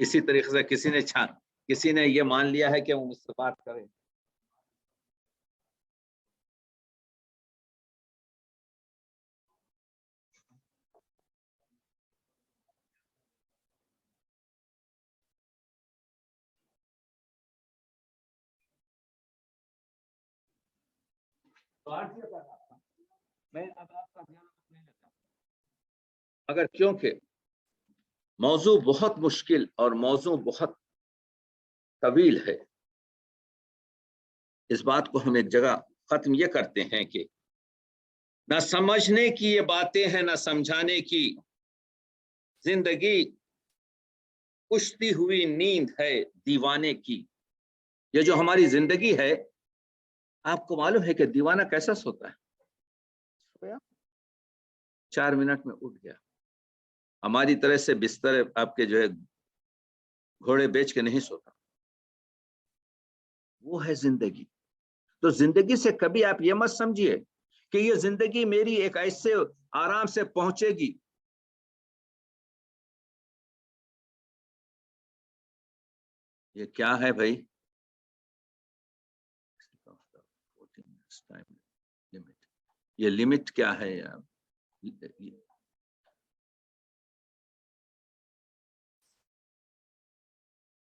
اسی طریقے سے کسی نے یہ مان لیا ہے کہ وہ مجھ سے بات کرے. میں اب آپ کا دھیان نہیں لیتا اگر کیونکہ موضوع بہت مشکل اور موضوع بہت طویل ہے. اس بات کو ہم ایک جگہ ختم یہ کرتے ہیں کہ نہ سمجھنے کی یہ باتیں ہیں نہ سمجھانے کی. زندگی اٹھتی ہوئی نیند ہے دیوانے کی. یہ جو ہماری زندگی ہے آپ کو معلوم ہے کہ دیوانہ کیسا سوتا ہے؟ 4 منٹ میں اٹھ گیا. ہماری طرح سے بستر آپ کے جو ہے گھوڑے بیچ کے نہیں سوتا. وہ ہے زندگی. تو زندگی سے کبھی آپ یہ مت سمجھیے کہ یہ زندگی میری ایک ایسے آرام سے پہنچے گی. یہ کیا ہے بھائی؟ یہ لمٹ کیا ہے یار؟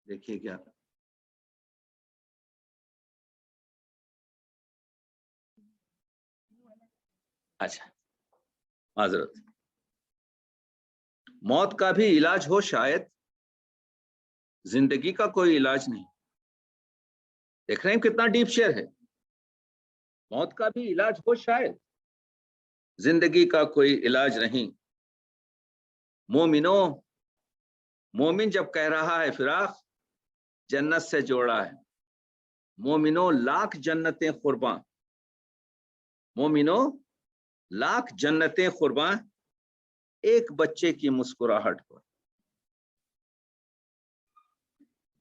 دیکھیے کیا اچھا معذرت. موت کا بھی علاج ہو شاید، زندگی کا کوئی علاج نہیں. دیکھ رہے ہیں کتنا ڈیپ شیئر ہے. موت کا بھی علاج ہو شاید، زندگی کا کوئی علاج نہیں. مومنوں، مومن جب کہہ رہا ہے فراق جنت سے جوڑا ہے. مومنوں لاکھ جنتیں قربان، مومنوں لاکھ جنتیں قربان ایک بچے کی مسکراہٹ پر.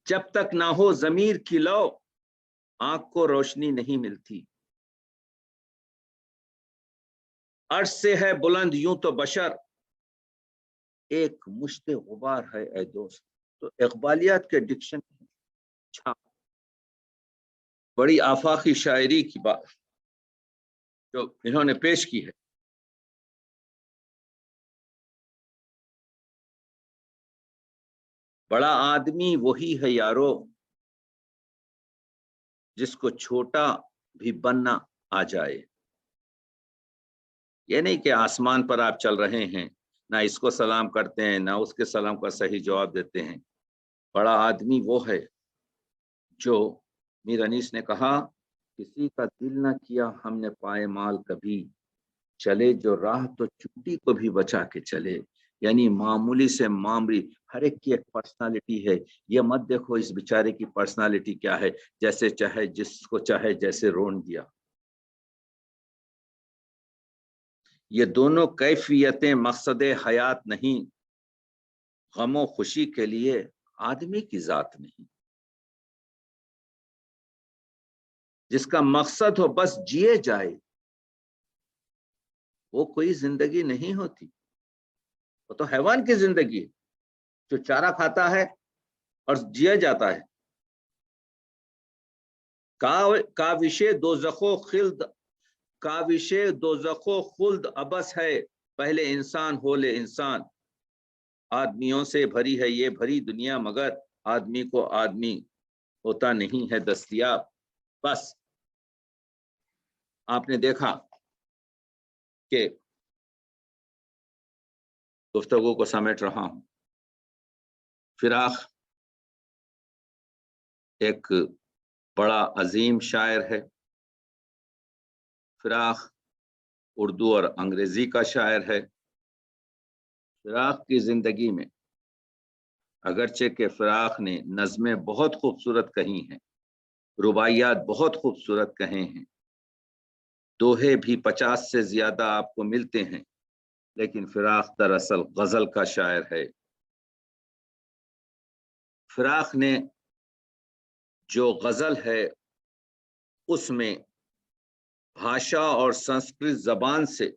جب تک نہ ہو ضمیر کی لو آنکھ کو روشنی نہیں ملتی. عرش سے ہے بلند یوں تو بشر ایک مشت غبار ہے اے دوست. تو اقبالیات کے ڈکشن بڑی آفاقی شاعری کی بات جو انہوں نے پیش کی ہے. بڑا آدمی وہی ہے یارو جس کو چھوٹا بھی بننا آ جائے. یہ نہیں کہ آسمان پر آپ چل رہے ہیں نہ اس کو سلام کرتے ہیں نہ اس کے سلام کا صحیح جواب دیتے ہیں. بڑا آدمی وہ ہے جو میر انیس نے کہا کسی کا دل نہ کیا ہم نے پائے مال کبھی، چلے جو راہ تو چوٹی کو بھی بچا کے چلے. یعنی معمولی سے معمولی ہر ایک کی ایک پرسنالٹی ہے. یہ مت دیکھو اس بیچارے کی پرسنالٹی کیا ہے، جیسے چاہے جس کو چاہے جیسے رون دیا. یہ دونوں کیفیتیں مقصد حیات نہیں، غم و خوشی کے لیے آدمی کی ذات نہیں. جس کا مقصد ہو بس جیے جائے وہ کوئی زندگی نہیں ہوتی. وہ تو حیوان کی زندگی ہے جو چارہ کھاتا ہے اور جیا جاتا ہے. کاوشے دوزخو خلد، کاوشے دوزخو خلد ابس ہے، پہلے انسان ہو لے انسان. آدمیوں سے بھری ہے یہ بھری دنیا مگر آدمی کو آدمی ہوتا نہیں ہے دستیاب. بس آپ نے دیکھا کہ گفتگو کو سمیٹ رہا ہوں. فراق ایک بڑا عظیم شاعر ہے. فراق اردو اور انگریزی کا شاعر ہے. فراق کی زندگی میں اگرچہ کہ فراق نے نظمیں بہت خوبصورت کہی ہیں، رباعیات بہت خوبصورت کہے ہیں، دوہے بھی 50 سے زیادہ آپ کو ملتے ہیں، لیکن فراق دراصل غزل کا شاعر ہے. فراق نے جو غزل ہے اس میں بھاشا اور سنسکرت زبان سے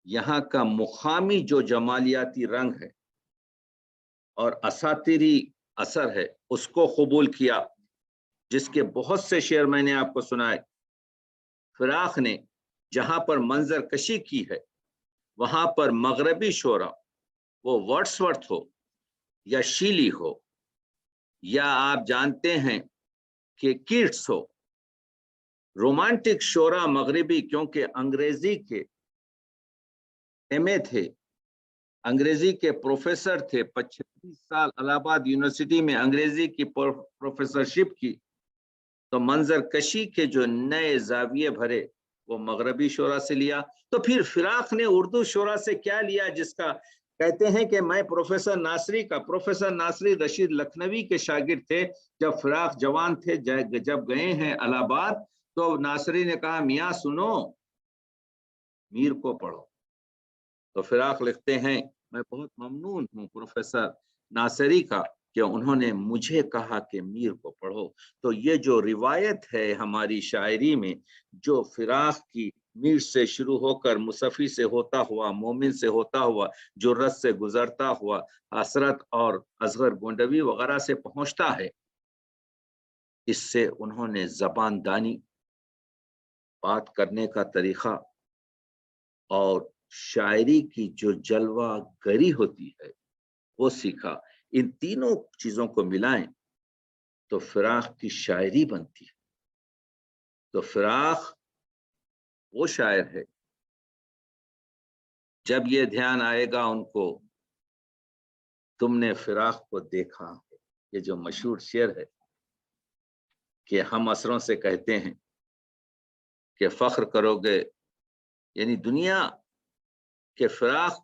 یہاں کا مقامی جو جمالیاتی رنگ ہے اور اساطیری اثر ہے اس کو قبول کیا، جس کے بہت سے شعر میں نے آپ کو سنائے۔ فراق نے جہاں پر منظر کشی کی ہے وہاں پر مغربی شعرا، وہ ورڈسورتھ ہو یا شیلی ہو یا آپ جانتے ہیں کہ کیٹس ہو، رومانٹک شعرا مغربی، کیونکہ انگریزی کے ایم اے تھے، انگریزی کے پروفیسر تھے، 25 سال الہ آباد یونیورسٹی میں انگریزی کی پروفیسرشپ کی، تو منظر کشی کے جو نئے زاویے بھرے وہ مغربی شعرا سے لیا۔ تو پھر فراق نے اردو شعرا سے کیا لیا، جس کا کہتے ہیں کہ میں پروفیسر ناصری رشید لکھنوی کے شاگرد تھے۔ جب فراق جوان تھے، جب گئے ہیں الہ آباد، تو ناصری نے کہا میاں سنو، میر کو پڑھو۔ تو فراق لکھتے ہیں میں بہت ممنون ہوں پروفیسر ناصری کا کہ انہوں نے مجھے کہا کہ میر کو پڑھو۔ تو یہ جو روایت ہے ہماری شاعری میں، جو فراق کی میر سے شروع ہو کر مصفی سے ہوتا ہوا، مومن سے ہوتا ہوا، جرت سے گزرتا ہوا، حسرت اور اصغر گونڈوی وغیرہ سے پہنچتا ہے، اس سے انہوں نے زبان دانی، بات کرنے کا طریقہ اور شاعری کی جو جلوہ گری ہوتی ہے وہ سیکھا۔ ان تینوں چیزوں کو ملائیں تو فراق کی شاعری بنتی ہے۔ تو فراق وہ شاعر ہے، جب یہ دھیان آئے گا ان کو تم نے فراق کو دیکھا ہے، یہ جو مشہور شعر ہے کہ ہم اثروں سے کہتے ہیں کہ فخر کرو گے، یعنی دنیا کے فراق،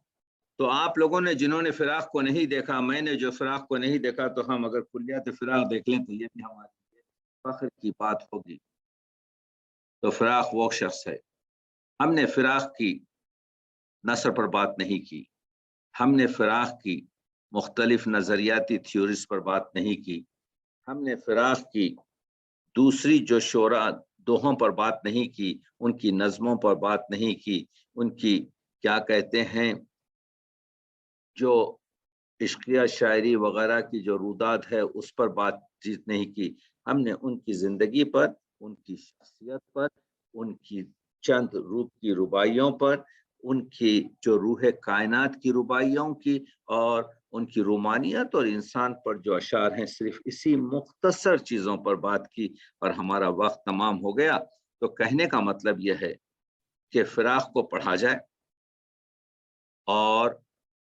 تو آپ لوگوں نے جنہوں نے فراق کو نہیں دیکھا، میں نے جو فراق کو نہیں دیکھا، تو ہم اگر کلیات فراق دیکھ لیں تو یہ بھی ہمارے لیے فخر کی بات ہوگی۔ تو فراق وہ شخص ہے۔ ہم نے فراق کی نثر پر بات نہیں کی، ہم نے فراق کی مختلف نظریاتی تھیوریز پر بات نہیں کی، ہم نے فراق کی دوسری جو شعرا دوہوں پر بات نہیں کی، ان کی نظموں پر بات نہیں کی، ان کی کیا کہتے ہیں جو عشقیہ شاعری وغیرہ کی جو روداد ہے اس پر بات چیت نہیں کی۔ ہم نے ان کی زندگی پر، ان کی شخصیت پر، ان کی چند روپ کی رباعیوں پر، ان کی جو روح کائنات کی رباعیوں کی، اور ان کی رومانیت اور انسان پر جو اشعار ہیں، صرف اسی مختصر چیزوں پر بات کی اور ہمارا وقت تمام ہو گیا۔ تو کہنے کا مطلب یہ ہے کہ فراق کو پڑھا جائے اور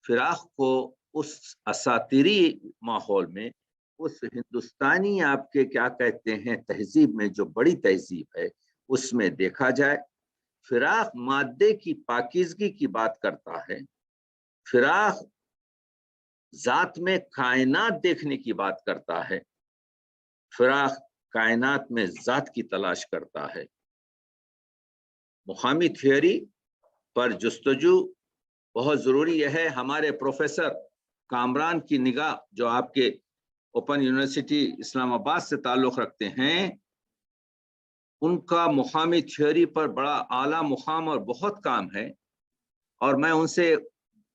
فراق کو اس اساطیری ماحول میں، اس ہندوستانی آپ کے کیا کہتے ہیں تہذیب میں، جو بڑی تہذیب ہے، اس میں دیکھا جائے۔ فراق مادے کی پاکیزگی کی بات کرتا ہے، فراق ذات میں کائنات دیکھنے کی بات کرتا ہے، فراق کائنات میں ذات کی تلاش کرتا ہے۔ مقامی تھیوری پر جستجو بہت ضروری یہ ہے۔ ہمارے پروفیسر کامران کی نگاہ، جو آپ کے اوپن یونیورسٹی اسلام آباد سے تعلق رکھتے ہیں، ان کا مقامی تھیوری پر بڑا اعلیٰ مقام اور بہت کام ہے، اور میں ان سے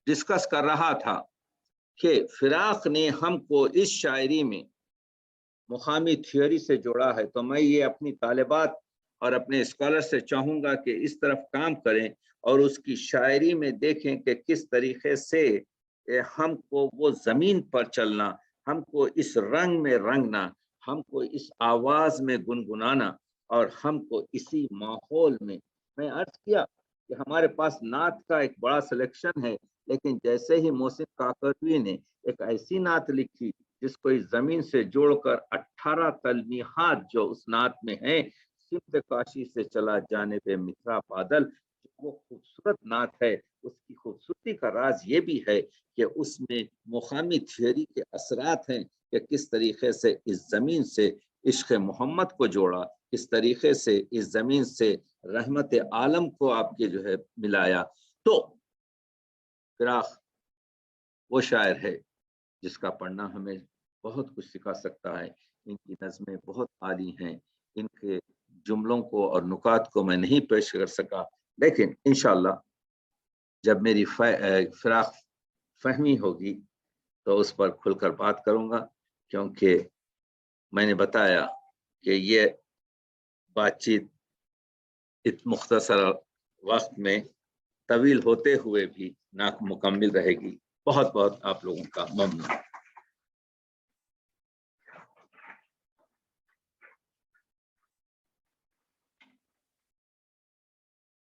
ڈسکس کر رہا تھا کہ فراق نے ہم کو اس شاعری میں مقامی تھیوری سے جوڑا ہے۔ تو میں یہ اپنی طالبات اور اپنے اسکالر سے چاہوں گا کہ اس طرف کام کریں اور اس کی شاعری میں دیکھیں کہ کس طریقے سے ہم کو وہ زمین پر چلنا، ہم کو اس رنگ میں رنگنا، ہم کو اس آواز میں گنگنانا، اور ہم کو اسی ماحول میں عرض کیا کہ ہمارے پاس نعت کا ایک بڑا سلیکشن ہے، لیکن جیسے ہی محسن کاکڑوی نے ایک ایسی نعت لکھی جس کو اس زمین سے جوڑ کر 18 تلمیحات جو اس نعت میں ہیں، سمت کاشی سے چلا جانب مصرا بادل، وہ خوبصورت نعت ہے۔ اس کی خوبصورتی کا راز یہ بھی ہے کہ اس میں مقامی تھیوری کے اثرات ہیں کہ کس طریقے سے اس زمین سے عشق محمد کو جوڑا، کس طریقے سے اس زمین سے رحمت عالم کو آپ کے جو ہے ملایا۔ تو فراق وہ شاعر ہے جس کا پڑھنا ہمیں بہت کچھ سکھا سکتا ہے۔ ان کی نظمیں بہت عالی ہیں، ان کے جملوں کو اور نکات کو میں نہیں پیش کر سکا، لیکن انشاءاللہ جب میری فراق فہمی ہوگی تو اس پر کھل کر بات کروں گا، کیونکہ میں نے بتایا کہ یہ بات چیت اس مختصر وقت میں طویل ہوتے ہوئے بھی نامکمل رہے گی۔ بہت بہت آپ لوگوں کا ممنون۔